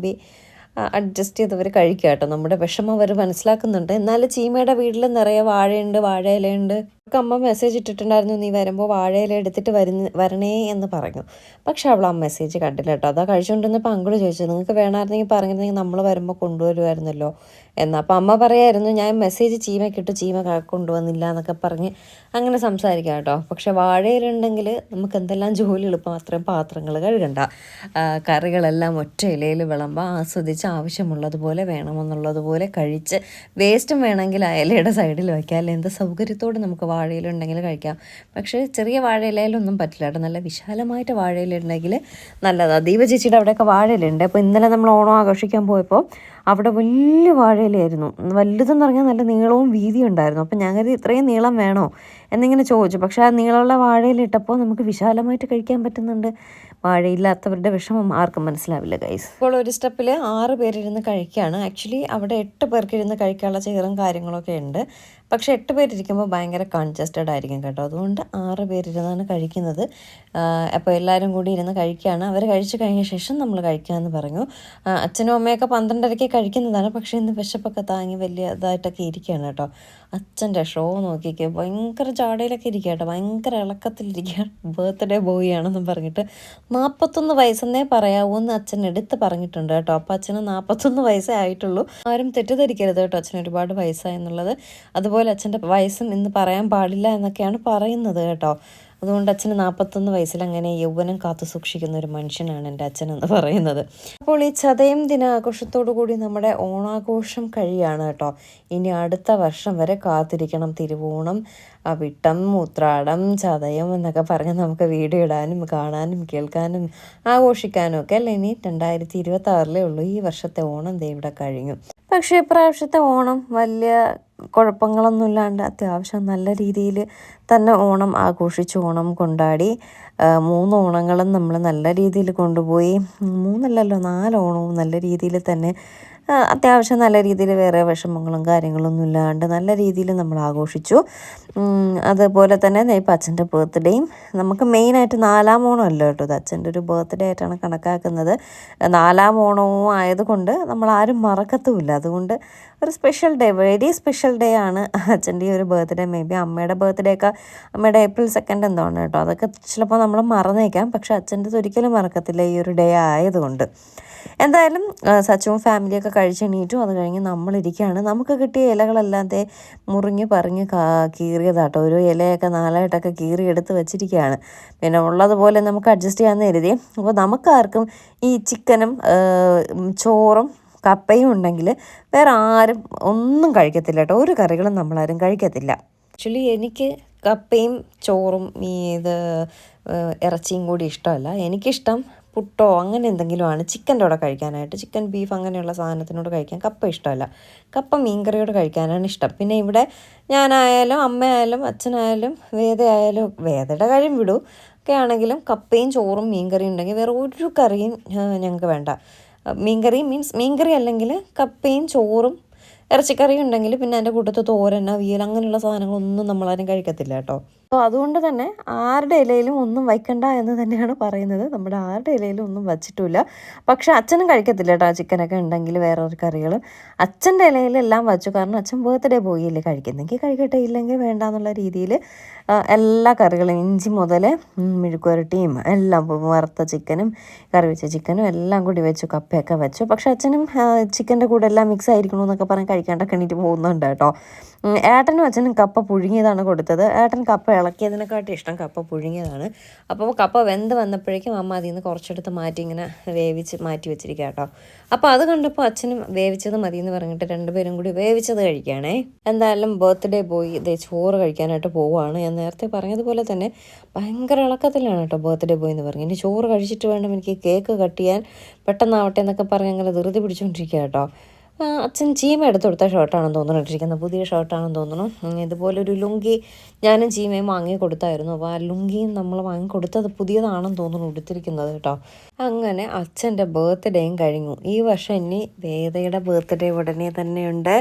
S1: അഡ്ജസ്റ്റ് ചെയ്തവർ കഴിക്കുക കേട്ടോ. നമ്മുടെ വിഷമം അവർ മനസ്സിലാക്കുന്നുണ്ട്. എന്നാലും ചീമയുടെ വീട്ടിൽ നിറയെ വാഴയുണ്ട്, വാഴയിലയുണ്ട്. അമ്മ മെസ്സേജ് ഇട്ടിട്ടുണ്ടായിരുന്നു, നീ വരുമ്പോൾ വാഴയില എടുത്തിട്ട് വരണേ എന്ന് പറഞ്ഞു. പക്ഷെ അവൾ ആ മെസ്സേജ് കണ്ടില്ല കേട്ടോ. അതാ കഴിച്ചുകൊണ്ടിരുന്നപ്പോൾ അങ്കിള് ചോദിച്ചു, നിങ്ങൾക്ക് വേണമായിരുന്നെങ്കിൽ പറഞ്ഞിരുന്നെങ്കിൽ നമ്മൾ വരുമ്പോൾ കൊണ്ടുവരുമായിരുന്നല്ലോ എന്ന്. അപ്പോൾ അമ്മ പറയായിരുന്നു, ഞാൻ മെസ്സേജ് ചീമക്കിട്ടു, ചീമ കൊണ്ടുവന്നില്ല എന്നൊക്കെ പറഞ്ഞ് അങ്ങനെ സംസാരിക്കാം കേട്ടോ. പക്ഷെ വാഴയിലുണ്ടെങ്കിൽ നമുക്ക് എന്തെല്ലാം ജോലി എളുപ്പം, അത്രയും പാത്രങ്ങൾ കഴുകണ്ട, കറികളെല്ലാം ഒറ്റ ഇലയിൽ വിളമ്പാം, ആസ്വദിച്ച് ആവശ്യമുള്ളതുപോലെ വേണമെന്നുള്ളതുപോലെ കഴിച്ച് വേസ്റ്റും വേണമെങ്കിൽ ആ ഇലയുടെ സൈഡിൽ വയ്ക്കാം. അല്ലെ എന്ത് സൗകര്യത്തോട് നമുക്ക് വാഴയിലുണ്ടെങ്കിൽ കഴിക്കാം. പക്ഷേ ചെറിയ വാഴയിലയിലൊന്നും പറ്റില്ല കേട്ടോ. നല്ല വിശാലമായിട്ട് വാഴയിലുണ്ടെങ്കിൽ നല്ലതാണ്. ദീപ ചേച്ചിയുടെ അവിടെയൊക്കെ വാഴയിലുണ്ട്. അപ്പോൾ ഇന്നലെ നമ്മൾ ഓണം ആഘോഷിക്കാൻ പോയപ്പോൾ അവിടെ വലിയ വാഴയിലായിരുന്നു. വലുതെന്ന് പറഞ്ഞാൽ നല്ല നീളവും വീതിയും ഉണ്ടായിരുന്നു. അപ്പോൾ ഞാൻ കരുതി ഇത്രയും നീളം വേണോ എന്നിങ്ങനെ ചോദിച്ചു. പക്ഷേ ആ നീളമുള്ള വാഴയിലിട്ടപ്പോൾ നമുക്ക് വിശാലമായിട്ട് കഴിക്കാൻ പറ്റുന്നുണ്ട്. വാഴയില്ലാത്തവരുടെ വിഷമം ആർക്കും മനസ്സിലാവില്ല ഗൈസ്. ഇപ്പോൾ ഒരു സ്റ്റെപ്പിൽ 6 പേരിരുന്ന് കഴിക്കുകയാണ്. ആക്ച്വലി അവിടെ 8 പേർക്ക് ഇരുന്ന് കഴിക്കാനുള്ള ചെയറും കാര്യങ്ങളൊക്കെ ഉണ്ട്. പക്ഷേ 8 പേരിരിക്കുമ്പോൾ ഭയങ്കര കൺജസ്റ്റഡ് ആയിരിക്കും കേട്ടോ. അതുകൊണ്ട് 6 പേരിരുന്നാണ് കഴിക്കുന്നത്. അപ്പോൾ എല്ലാവരും കൂടി ഇരുന്ന് കഴിക്കുകയാണ്. അവർ കഴിച്ചു കഴിഞ്ഞ ശേഷം നമ്മൾ കഴിക്കാമെന്ന് പറഞ്ഞു. അച്ഛനും അമ്മയൊക്കെ 12:30 കഴിക്കുന്നതാണ്. പക്ഷേ ഇന്ന് വിശപ്പൊക്കെ താങ്ങി വലിയ ഇതായിട്ടൊക്കെ ഇരിക്കുകയാണ് കേട്ടോ. അച്ഛൻ്റെ ഷോ നോക്കിക്കേ, ഭയങ്കര ചാടയിലൊക്കെ ഇരിക്കുക കേട്ടോ, ഭയങ്കര ഇളക്കത്തിലിരിക്കുക. ബർത്ത്ഡേ ബോയ് ആണെന്നും പറഞ്ഞിട്ട് 41 വയസ്സെന്നേ പറയാവൂ എന്ന് അച്ഛൻ എടുത്ത് പറഞ്ഞിട്ടുണ്ട് കേട്ടോ. അപ്പോൾ അച്ഛന് 41 വയസ്സേ ആയിട്ടുള്ളൂ. ആരും തെറ്റിദ്ധരിക്കരുത് കേട്ടോ, അച്ഛന് ഒരുപാട് വയസ്സായെന്നുള്ളത്. അതുപോലെ അച്ഛൻ്റെ വയസ്സും ഇന്ന് പറയാൻ പാടില്ല എന്നൊക്കെയാണ് പറയുന്നത് കേട്ടോ. അതുകൊണ്ട് അച്ഛന് 41 വയസ്സിൽ അങ്ങനെ യൗവനം കാത്തു സൂക്ഷിക്കുന്ന ഒരു മനുഷ്യനാണ് എൻ്റെ അച്ഛൻ എന്ന് പറയുന്നത്. അപ്പോൾ ഈ ചതയം ദിനാഘോഷത്തോടു കൂടി നമ്മുടെ ഓണാഘോഷം കഴിയാണ് കേട്ടോ. ഇനി അടുത്ത വർഷം വരെ കാത്തിരിക്കണം. തിരുവോണം, വിട്ടം, ഉത്രാടം, ചതയം എന്നൊക്കെ പറഞ്ഞ് നമുക്ക് വീഡിയോ ഇടാനും കാണാനും കേൾക്കാനും ആഘോഷിക്കാനും ഒക്കെ അല്ലേ. ഇനി 2026 ഉള്ളൂ. ഈ വർഷത്തെ ഓണം ദേ ഇവിടെ കഴിഞ്ഞു. പക്ഷേ ഇപ്രാവശ്യത്തെ ഓണം വലിയ കുഴപ്പങ്ങളൊന്നുമില്ലാണ്ട് അത്യാവശ്യം നല്ല രീതിയിൽ തന്നെ ഓണം ആഘോഷിച്ച് ഓണം കൊണ്ടാടി. 3 ഓണങ്ങളും നമ്മൾ നല്ല രീതിയിൽ കൊണ്ടുപോയി. 3 അല്ലല്ലോ 4 ഓണവും നല്ല രീതിയിൽ തന്നെ അത്യാവശ്യം നല്ല രീതിയിൽ വേറെ വിഷമങ്ങളും കാര്യങ്ങളൊന്നും ഇല്ലാണ്ട് നല്ല രീതിയിൽ നമ്മൾ ആഘോഷിച്ചു. അതുപോലെ തന്നെ ഇപ്പം അച്ഛൻ്റെ ബർത്ത്ഡേയും നമുക്ക് മെയിനായിട്ട് 4ാം ഓണം അല്ല കേട്ടോ, ഇത് അച്ഛൻ്റെ ഒരു ബർത്ത്ഡേ ആയിട്ടാണ് കണക്കാക്കുന്നത്. 4ാം ഓണവും ആയതുകൊണ്ട് നമ്മൾ ആരും മറക്കത്തുമില്ല. അതുകൊണ്ട് ഒരു special day, very special day ആണ് അച്ഛൻ്റെ ഈ ഒരു ബർത്ത്ഡേ. മേ ബി അമ്മയുടെ ബർത്ത്ഡേ ഒക്കെ അമ്മയുടെ April 2 എന്താണ് കേട്ടോ, അതൊക്കെ ചിലപ്പോൾ നമ്മൾ മറന്നേക്കാം. പക്ഷെ അച്ഛൻ്റെ ഒരിക്കലും മറക്കത്തില്ല ഈ ഒരു ഡേ ആയതുകൊണ്ട്. എന്തായാലും സച്ചുവും ഫാമിലിയൊക്കെ കഴിച്ചെണീറ്റു. അത് കഴിഞ്ഞ് നമ്മളിരിക്കുകയാണ്. നമുക്ക് കിട്ടിയ ഇലകളെല്ലാം മുറിഞ്ഞ് പറഞ്ഞ് കീറിയതാട്ടോ. ഒരു ഇലയൊക്കെ നാലായിട്ടൊക്കെ കീറി എടുത്ത് വെച്ചിരിക്കുകയാണ്. പിന്നെ ഉള്ളതുപോലെ നമുക്ക് അഡ്ജസ്റ്റ് ചെയ്യാമെന്ന് കരുതി. അപ്പോൾ നമുക്കാർക്കും ഈ ചിക്കനും ചോറും കപ്പയും ഉണ്ടെങ്കിൽ വേറെ ആരും ഒന്നും കഴിക്കത്തില്ല കേട്ടോ. ഒരു കറികളും നമ്മളാരും കഴിക്കത്തില്ല. ആക്ച്വലി എനിക്ക് കപ്പയും ചോറും ഇറച്ചിയും കൂടി ഇഷ്ടമല്ല. എനിക്കിഷ്ടം പുട്ടോ അങ്ങനെ എന്തെങ്കിലുമാണ് ചിക്കൻ്റെ കൂടെ കഴിക്കാനായിട്ട്. ചിക്കൻ, ബീഫ് അങ്ങനെയുള്ള സാധനത്തിനോട് കഴിക്കാൻ കപ്പ ഇഷ്ടമല്ല. കപ്പ മീൻകറിയോട് കഴിക്കാനാണ് ഇഷ്ടം. പിന്നെ ഇവിടെ ഞാനായാലും അമ്മയായാലും അച്ഛനായാലും വേദയായാലും, വേദയുടെ കാര്യം വിടും ഒക്കെ ആണെങ്കിലും കപ്പയും ചോറും മീൻകറിയും ഉണ്ടെങ്കിൽ വേറെ ഒരു കറിയും ഞങ്ങൾക്ക് വേണ്ട. മീൻകറി മീൻസ് മീൻകറി അല്ലെങ്കിൽ കപ്പയും ചോറും ഇറച്ചിക്കറിയും ഉണ്ടെങ്കിൽ പിന്നെ അതിൻ്റെ കൂട്ടത്തിൽ തോരൻ, അവിയൽ അങ്ങനെയുള്ള സാധനങ്ങളൊന്നും നമ്മളാരും കഴിക്കത്തില്ല കേട്ടോ. അപ്പോൾ അതുകൊണ്ട് തന്നെ ആരുടെ ഇലയിലും ഒന്നും വയ്ക്കണ്ട എന്ന് തന്നെയാണ് പറയുന്നത്. നമ്മുടെ ആരുടെ ഇലയിലും ഒന്നും വച്ചിട്ടില്ല. പക്ഷേ അച്ഛനും കഴിക്കത്തില്ല കേട്ടോ ചിക്കനൊക്കെ ഉണ്ടെങ്കിൽ വേറെ ഒരു കറികൾ. അച്ഛൻ്റെ ഇലയിലെല്ലാം വച്ചു. കാരണം അച്ഛൻ ബർത്ത്ഡേ പോയില്ലേ, കഴിക്കുന്നെങ്കിൽ കഴിക്കട്ടെ, ഇല്ലെങ്കിൽ വേണ്ട എന്നുള്ള രീതിയിൽ എല്ലാ കറികളും ഇഞ്ചി മുതൽ മെഴുക്കുവരട്ടിയും എല്ലാം, വറുത്ത ചിക്കനും കറി വെച്ച ചിക്കനും എല്ലാം കൂടി വെച്ചു. കപ്പയൊക്കെ വെച്ചു. പക്ഷെ അച്ഛനും ചിക്കൻ്റെ കൂടെ എല്ലാം മിക്സ് ആയിരിക്കണമെന്നൊക്കെ പറഞ്ഞ് കഴിക്കാണ്ടൊക്കെ എണീറ്റ് പോകുന്നുണ്ട് കേട്ടോ. ഏട്ടനും അച്ഛനും കപ്പ പുഴുങ്ങിയതാണ് കൊടുത്തത്. ഏട്ടൻ കപ്പ ഇളക്കിയതിനെക്കാട്ടും ഇഷ്ടം കപ്പ പുഴുങ്ങിയതാണ്. അപ്പോൾ കപ്പ വെന്ത് വന്നപ്പോഴേക്കും അമ്മ അതിൽ നിന്ന് കുറച്ചെടുത്ത് മാറ്റി ഇങ്ങനെ വേവിച്ച് മാറ്റി വെച്ചിരിക്കുക കേട്ടോ. അപ്പോൾ അത് കണ്ടപ്പോൾ അച്ഛനും വേവിച്ചത് മതി എന്ന് പറഞ്ഞിട്ട് രണ്ടുപേരും കൂടി വേവിച്ചത് കഴിക്കുകയാണേ. എന്തായാലും ബർത്ത്ഡേ പോയി ഇതേ ചോറ് കഴിക്കാനായിട്ട് പോവുകയാണ്. ഞാൻ നേരത്തെ പറഞ്ഞതുപോലെ തന്നെ ഭയങ്കര ഇളക്കത്തിലാണ് കേട്ടോ ബർത്ത്ഡേ പോയി എന്ന് പറഞ്ഞു. ഇനി ചോറ് കഴിച്ചിട്ട് വേണം എനിക്ക് കേക്ക് കട്ട് ചെയ്യാൻ, പെട്ടെന്നാവട്ടെ എന്നൊക്കെ പറഞ്ഞ് അങ്ങനെ ധൃതി പിടിച്ചുകൊണ്ടിരിക്കുക കേട്ടോ. അച്ഛൻ ചീമ എടുത്ത് കൊടുത്ത ഷർട്ടാണെന്ന് തോന്നുന്നു ഇട്ടിരിക്കുന്നത്. പുതിയ ഷർട്ടാണെന്ന് തോന്നുന്നു. ഇതുപോലൊരു ലുങ്കി ഞാനും ചീമയും വാങ്ങി കൊടുത്തായിരുന്നു. അപ്പോൾ ആ ലുങ്കിയും നമ്മൾ വാങ്ങിക്കൊടുത്തത് പുതിയതാണെന്ന് തോന്നുന്നു ഉടുത്തിരിക്കുന്നത് കേട്ടോ. അങ്ങനെ അച്ഛൻ്റെ ബർത്ത്ഡേയും കഴിഞ്ഞു. ഈ വർഷം ഇനി വേദയുടെ ബർത്ത്ഡേ ഉടനെ തന്നെയുണ്ട്.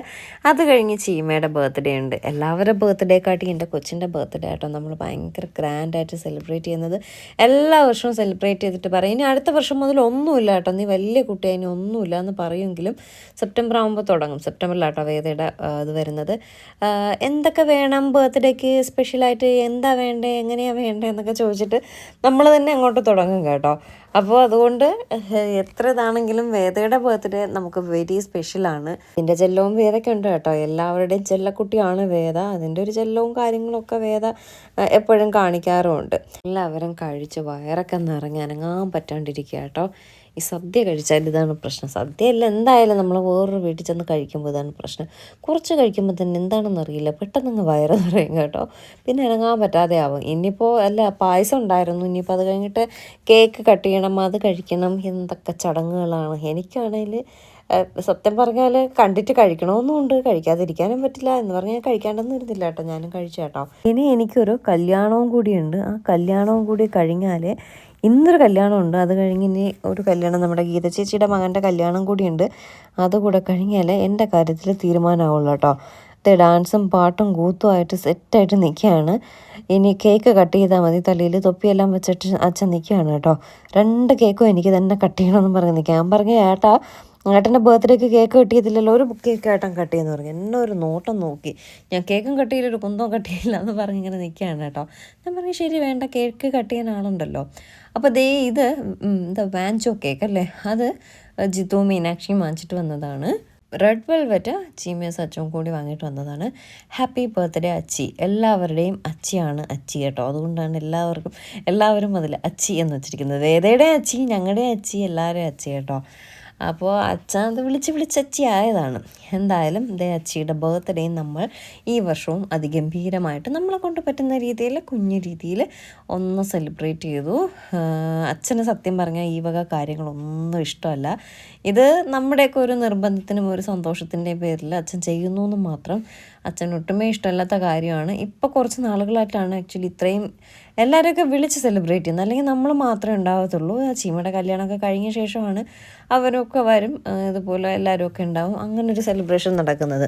S1: അത് കഴിഞ്ഞ് ചീമയുടെ ബർത്ത്ഡേ ഉണ്ട്. എല്ലാവരുടെ ബർത്ത്ഡേക്കാട്ടി എൻ്റെ കൊച്ചിൻ്റെ ബർത്ത്ഡേ ആട്ടോ നമ്മൾ ഭയങ്കര ഗ്രാൻഡായിട്ട് സെലിബ്രേറ്റ് ചെയ്യുന്നത്. എല്ലാ വർഷവും സെലിബ്രേറ്റ് ചെയ്തിട്ട് പറയും ഇനി അടുത്ത വർഷം മുതൽ ഒന്നുമില്ല കേട്ടോ, നീ വലിയ കുട്ടിയായി ഇനി ഒന്നുമില്ല എന്ന് പറയുമെങ്കിലും സെപ്റ്റംബർ ആകുമ്പോൾ തുടങ്ങും. സെപ്റ്റംബറിലാട്ടോ വേദയുടെ ഇത് വരുന്നത്. എന്തൊക്കെ വേണം ബർത്ത്ഡേക്ക് സ്പെഷ്യലായിട്ട്, എന്താ വേണ്ടേ, എങ്ങനെയാണ് വേണ്ടേ എന്നൊക്കെ ചോദിച്ചിട്ട് നമ്മൾ തന്നെ അങ്ങോട്ട് തുടങ്ങും കേട്ടോ. അപ്പോൾ അതുകൊണ്ട് എത്ര ഇതാണെങ്കിലും വേദയുടെ ബർത്ത്ഡേ നമുക്ക് വെരി സ്പെഷ്യലാണ്. ഇതിൻ്റെ ചെല്ലവും വേദയ്ക്ക് ഉണ്ട് കേട്ടോ. എല്ലാവരുടെയും ചെല്ലക്കുട്ടിയാണ് വേദ. അതിൻ്റെ ഒരു ചെല്ലവും കാര്യങ്ങളൊക്കെ വേദ എപ്പോഴും കാണിക്കാറുമുണ്ട്. എല്ലാവരും കഴിച്ച് വയറൊക്കെ നിറങ്ങി അനങ്ങാൻ പറ്റാണ്ടിരിക്കുക കേട്ടോ. ഈ സദ്യ കഴിച്ചാൽ ഇതാണ് പ്രശ്നം. സദ്യയല്ല എന്തായാലും നമ്മൾ വേറൊരു വീട്ടിൽ ചെന്ന് കഴിക്കുമ്പോൾ ഇതാണ് പ്രശ്നം. കുറച്ച് കഴിക്കുമ്പോൾ തന്നെ എന്താണെന്ന് അറിയില്ല, പെട്ടെന്ന് വയറ് നിറയും കേട്ടോ. പിന്നെ ഇറങ്ങാൻ പറ്റാതെ ആവും. ഇനിയിപ്പോൾ പായസം ഉണ്ടായിരുന്നു. ഇനിയിപ്പോൾ അത് കഴിഞ്ഞിട്ട് കേക്ക് കട്ട് ചെയ്യണം, അത് കഴിക്കണം, എന്തൊക്കെ ചടങ്ങുകളാണ്. എനിക്കാണെങ്കിൽ സത്യം പറഞ്ഞാൽ കണ്ടിട്ട് കഴിക്കണമെന്നുണ്ട്, കഴിക്കാതിരിക്കാനും പറ്റില്ല. എന്ന് പറഞ്ഞാൽ കഴിക്കാണ്ടെന്ന് ഇരുന്നില്ല കേട്ടോ, ഞാനും കഴിച്ചു കേട്ടോ. ഇനി എനിക്കൊരു കല്യാണവും കൂടിയുണ്ട്. ആ കല്യാണവും കൂടി കഴിഞ്ഞാൽ ഇന്നൊരു കല്യാണമുണ്ട്. അത് കഴിഞ്ഞ് ഇനി ഒരു കല്യാണം, നമ്മുടെ ഗീത ചേച്ചിയുടെ മകൻ്റെ കല്യാണം കൂടിയുണ്ട്. അതുകൂടെ കഴിഞ്ഞാൽ എൻ്റെ കാര്യത്തിൽ തീരുമാനമാവുള്ളൂ കേട്ടോ. ഡാൻസും പാട്ടും കൂത്തുമായിട്ട് സെറ്റായിട്ട് നിൽക്കുകയാണ്. ഇനി കേക്ക് കട്ട് ചെയ്താൽ മതി. തലയിൽ തൊപ്പിയെല്ലാം വെച്ചിട്ട് അച്ഛൻ നിൽക്കുകയാണ് കേട്ടോ. 2 കേക്കും എനിക്ക് തന്നെ കട്ട് ചെയ്യണമെന്ന് പറഞ്ഞ് നിൽക്കുക. ഞാൻ പറഞ്ഞ ഏട്ടൻ്റെ ബർത്ത്ഡേക്ക് കേക്ക് കട്ട് ചെയ്തില്ലല്ലോ, ഒരു കേക്ക് ഏട്ടൻ കട്ട് ചെയ്യുമെന്ന് പറഞ്ഞു. എന്നെ ഒരു നോട്ടം നോക്കി. ഞാൻ കേക്കും കട്ട് ചെയ്യില്ല, ഒരു കുന്തവും കട്ട് ചെയ്യില്ല എന്ന് പറഞ്ഞ് ഇങ്ങനെ നിൽക്കുകയാണ് കേട്ടോ. ഞാൻ പറഞ്ഞു ശരി വേണ്ട, കേക്ക് കട്ട് ചെയ്യാൻ ആളുണ്ടല്ലോ. അപ്പോൾ ഇത് എന്താ വാഞ്ചോ കേക്ക് അല്ലേ, അത് ജിത്തു മീനാക്ഷിയും വാങ്ങിച്ചിട്ട് വന്നതാണ്. റെഡ് വെൽവെറ്റ് ചീമയും സച്ചും കൂടി വാങ്ങിയിട്ട് വന്നതാണ്. ഹാപ്പി ബർത്ത്ഡേ അച്ചി. എല്ലാവരുടെയും അച്ചിയാണ് അച്ചി കേട്ടോ. അതുകൊണ്ടാണ് എല്ലാവരും അതിൽ അച്ചി എന്ന് വെച്ചിരിക്കുന്നത്. വേദയുടെ അച്ചി, ഞങ്ങളുടെ അച്ചി, എല്ലാവരുടെയും അച്ചി കേട്ടോ. അപ്പോൾ അച്ഛൻ അത് വിളിച്ച് അച്ചി ആയതാണ്. എന്തായാലും അച്ചിയുടെ ബർത്ത്ഡേ നമ്മൾ ഈ വർഷവും അതിഗംഭീരമായിട്ട് നമ്മളെ കൊണ്ട് പറ്റുന്ന രീതിയിൽ കുഞ്ഞു രീതിയിൽ ഒന്ന് സെലിബ്രേറ്റ് ചെയ്തു. അച്ഛന് സത്യം പറഞ്ഞാൽ ഈ വക കാര്യങ്ങളൊന്നും ഇഷ്ടമല്ല. ഇത് നമ്മുടെയൊക്കെ ഒരു നിർബന്ധത്തിനും ഒരു സന്തോഷത്തിൻ്റെയും പേരിൽ അച്ഛൻ ചെയ്യുന്നു എന്ന് മാത്രം. അച്ഛൻ ഒട്ടുമേ ഇഷ്ടമല്ലാത്ത കാര്യമാണ്. ഇപ്പോൾ കുറച്ച് നാളുകളായിട്ടാണ് ആക്ച്വലി ഇത്രയും എല്ലാവരെയൊക്കെ വിളിച്ച് സെലിബ്രേറ്റ് ചെയ്യുന്നത്. അല്ലെങ്കിൽ നമ്മൾ മാത്രമേ ഉണ്ടാകത്തുള്ളൂ. ചീമയുടെ കല്യാണമൊക്കെ കഴിഞ്ഞ ശേഷമാണ് അവരൊക്കെ വരും, ഇതുപോലെ എല്ലാവരും ഉണ്ടാവും, അങ്ങനൊരു സെലിബ്രേഷൻ നടക്കുന്നത്.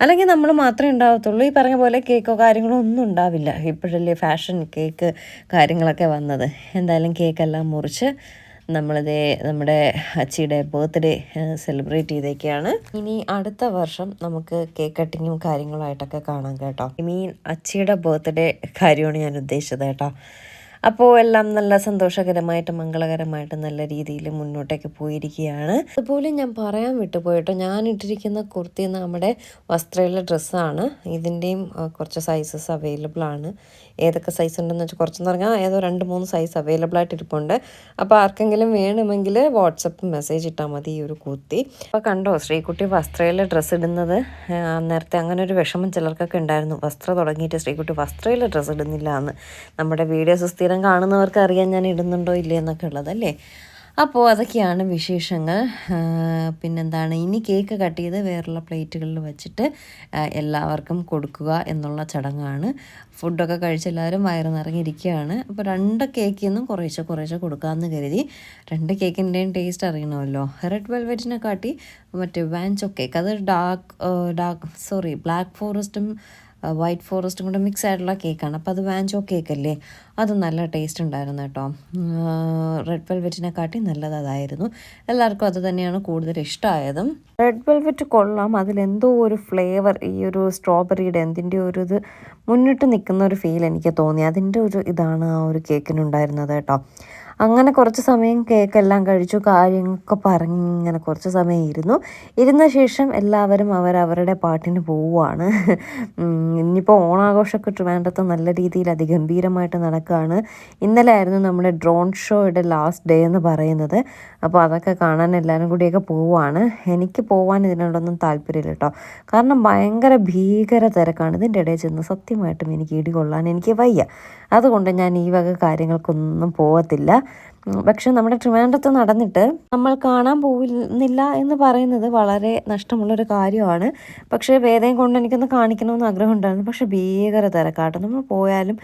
S1: അല്ലെങ്കിൽ നമ്മൾ മാത്രമേ ഉണ്ടാകത്തുള്ളൂ. ഈ പറഞ്ഞ പോലെ കേക്കോ കാര്യങ്ങളോ ഒന്നും ഉണ്ടാവില്ല. ഇപ്പോഴല്ലേ ഫാഷൻ കേക്ക് കാര്യങ്ങളൊക്കെ വന്നത്. എന്തായാലും കേക്കെല്ലാം മുറിച്ച് നമ്മുടെ അച്ചിയുടെ ബർത്ത്ഡേ സെലിബ്രേറ്റ് ചെയ്തേക്കാണ്. ഇനി അടുത്ത വർഷം നമുക്ക് കേക്ക് കട്ടിങ്ങും കാര്യങ്ങളായിട്ടൊക്കെ കാണാം കേട്ടോ. അച്ചിയുടെ ബർത്ത്ഡേ കാര്യമാണ് ഞാൻ ഉദ്ദേശിച്ചത് കേട്ടോ. അപ്പോൾ എല്ലാം നല്ല സന്തോഷകരമായിട്ട് മംഗളകരമായിട്ട് നല്ല രീതിയിൽ മുന്നോട്ടേക്ക് പോയിരിക്കുകയാണ്. അതുപോലെ ഞാൻ പറയാൻ വിട്ടുപോയിട്ടോ, ഞാൻ ഇട്ടിരിക്കുന്ന കുർത്തി നമ്മുടെ വസ്ത്രയിലെ ഡ്രസ്സാണ്. ഇതിൻ്റെയും കുറച്ച് സൈസസ് അവൈലബിൾ ആണ്. ഏതൊക്കെ സൈസ് ഉണ്ടെന്ന് വെച്ചാൽ കുറച്ചെന്ന് പറഞ്ഞാൽ ഏതോ 2-3 സൈസ് അവൈലബിൾ ആയിട്ട് ഇരിപ്പുണ്ട്. അപ്പോൾ ആർക്കെങ്കിലും വേണമെങ്കിൽ വാട്സപ്പ് മെസ്സേജ് ഇട്ടാൽ മതി ഈ ഒരു കുർത്തി. അപ്പോൾ കണ്ടോ ശ്രീകുട്ടി വസ്ത്രയിലെ ഡ്രസ്സ് ഇടുന്നത്. നേരത്തെ അങ്ങനെ ഒരു വിഷമം ചിലർക്കൊക്കെ ഉണ്ടായിരുന്നു, വസ്ത്രം തുടങ്ങിയിട്ട് ശ്രീകുട്ടി വസ്ത്രയിലെ ഡ്രസ്സ് ഇടുന്നില്ല എന്ന്. നമ്മുടെ വീഡിയോസ് സ്ഥിരം കാണുന്നവർക്ക് അറിയാൻ ഞാൻ ഇടുന്നുണ്ടോ ഇല്ലേ എന്നൊക്കെ ഉള്ളതല്ലേ. അപ്പോൾ അതൊക്കെയാണ് വിശേഷങ്ങൾ. പിന്നെന്താണ്, ഇനി കേക്ക് കട്ട് ചെയ്ത് വേറുള്ള പ്ലേറ്റുകളിൽ വെച്ചിട്ട് എല്ലാവർക്കും കൊടുക്കുക എന്നുള്ള ചടങ്ങാണ്. ഫുഡൊക്കെ കഴിച്ച് എല്ലാവരും വയറ് നിറങ്ങിയിരിക്കുകയാണ്. അപ്പോൾ 2 കേക്കിൽ നിന്നും കുറേശ്ശെ കൊടുക്കാമെന്ന് കരുതി. 2 കേക്കിൻ്റെയും ടേസ്റ്റ് അറിയണമല്ലോ. റെഡ് വെൽവെറ്റിനെ കാട്ടി മറ്റേ വാൻചോ കേക്ക്, അത് ബ്ലാക്ക് ഫോറസ്റ്റും വൈറ്റ് ഫോറസ്റ്റും കൂടെ മിക്സ് ആയിട്ടുള്ള കേക്കാണ്. അപ്പോൾ അത് വാൻചോ കേക്കല്ലേ, അത് നല്ല ടേസ്റ്റ് ഉണ്ടായിരുന്നു കേട്ടോ. റെഡ് വെൽവെറ്റിനെ കാട്ടി നല്ലത് അതായിരുന്നു. എല്ലാവർക്കും അത് തന്നെയാണ് കൂടുതൽ ഇഷ്ടമായതും. റെഡ് വെൽവെറ്റ് കൊള്ളാം, അതിലെന്തോ ഒരു ഫ്ലേവർ, ഈ ഒരു സ്ട്രോബെറിയുടെ എന്തിൻ്റെ ഒരു ഇത് മുന്നിട്ട് നിൽക്കുന്ന ഒരു ഫീൽ എനിക്ക് തോന്നി. അതിൻ്റെ ഒരു ഇതാണ് ആ ഒരു കേക്കിനുണ്ടായിരുന്നത് കേട്ടോ. അങ്ങനെ കുറച്ച് സമയം കേക്കെല്ലാം കഴിച്ചു, കാര്യങ്ങളൊക്കെ പറഞ്ഞ് ഇങ്ങനെ കുറച്ച് സമയം ഇരുന്ന ശേഷം എല്ലാവരും അവരവരുടെ പാട്ടിന് പോവുകയാണ്. ഇനിയിപ്പോൾ ഓണാഘോഷമൊക്കെ ട്രിവാൻഡ്രത്ത് നല്ല രീതിയിൽ അതിഗംഭീരമായിട്ട് നടക്കുകയാണ്. ഇന്നലെ ആയിരുന്നു നമ്മുടെ ഡ്രോൺ ഷോയുടെ ലാസ്റ്റ് ഡേ എന്ന് പറയുന്നത്. അപ്പോൾ അതൊക്കെ കാണാൻ എല്ലാവരും കൂടിയൊക്കെ പോവുകയാണ്. എനിക്ക് പോകാൻ ഇതിനോടൊന്നും താല്പര്യമില്ല കേട്ടോ, കാരണം ഭയങ്കര ഭീകര തിരക്കാണ്. ഇതിൻ്റെ ഇടയിൽ ചെന്ന് സത്യമായിട്ടും എനിക്ക് ഇടി കൊള്ളാൻ എനിക്ക് വയ്യ. അതുകൊണ്ട് ഞാൻ ഈ വക കാര്യങ്ങൾക്കൊന്നും പോകത്തില്ല. പക്ഷെ നമ്മുടെ ട്രിവാൻഡ്രത്ത് നടന്നിട്ട് നമ്മൾ കാണാൻ പോകുന്നില്ല എന്ന് പറയുന്നത് വളരെ നഷ്ടമുള്ളൊരു കാര്യമാണ്. പക്ഷേ വേദയും കൊണ്ട് എനിക്കൊന്ന് കാണിക്കണമെന്ന് ആഗ്രഹം ഉണ്ടായിരുന്നു. പക്ഷേ ഭീകര തിരക്കാട്ടോ. നമ്മൾ പോയാലും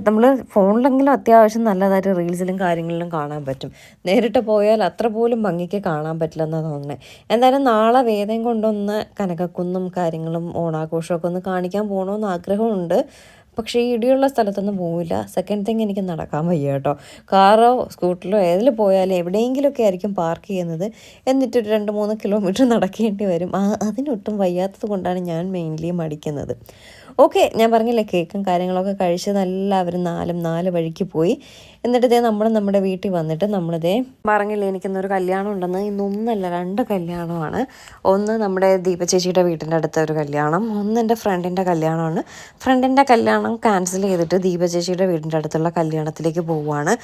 S1: നമ്മൾ ഫോണിലെങ്കിലും അത്യാവശ്യം നല്ലതായിട്ട് റീൽസിലും കാര്യങ്ങളിലും കാണാൻ പറ്റും. നേരിട്ട് പോയാൽ അത്ര പോലും ഭംഗിക്ക് കാണാൻ പറ്റില്ലെന്നാണ് തോന്നുന്നത്. എന്തായാലും നാളെ വേദയും കൊണ്ടൊന്ന് കനകക്കുന്നും കാര്യങ്ങളും ഓണാഘോഷമൊക്കെ ഒന്ന് കാണിക്കാൻ പോകണമെന്ന് ആഗ്രഹമുണ്ട്. പക്ഷേ ഈ ഇടിയുള്ള സ്ഥലത്തൊന്നും പോവില്ല. സെക്കൻഡ് തിങ്, എനിക്ക് നടക്കാൻ വയ്യ കേട്ടോ. കാറോ സ്കൂട്ടറിലോ ഏതിൽ പോയാലും എവിടെയെങ്കിലുമൊക്കെ ആയിരിക്കും പാർക്ക് ചെയ്യുന്നത്. എന്നിട്ടൊരു 2-3 കിലോമീറ്റർ നടക്കേണ്ടി വരും. അതിനൊട്ടും വയ്യാത്തത് കൊണ്ടാണ് ഞാൻ മെയിൻലി മടിക്കുന്നത്. ഓക്കെ, ഞാൻ പറഞ്ഞില്ലേ കേക്കും കാര്യങ്ങളൊക്കെ കഴിച്ചത് എല്ലാവരും 4 വഴിക്ക് പോയി. എന്നിട്ട് നമ്മുടെ വീട്ടിൽ വന്നിട്ട് നമ്മളിതേ പറഞ്ഞില്ലേ എനിക്കിന്നൊരു കല്യാണം ഉണ്ടെന്ന്. ഇന്നൊന്നല്ല 2 കല്യാണമാണ്. ഒന്ന് നമ്മുടെ ദീപ ചേച്ചിയുടെ വീട്ടിൻ്റെ അടുത്ത ഒരു കല്യാണം, ഒന്ന് എൻ്റെ ഫ്രണ്ടിൻ്റെ കല്യാണമാണ്. ഫ്രണ്ടിൻ്റെ കല്യാണം ക്യാൻസൽ ചെയ്തിട്ട് ദീപ ചേച്ചിയുടെ വീടിൻ്റെ അടുത്തുള്ള കല്യാണത്തിലേക്ക് പോവുകയാണ്.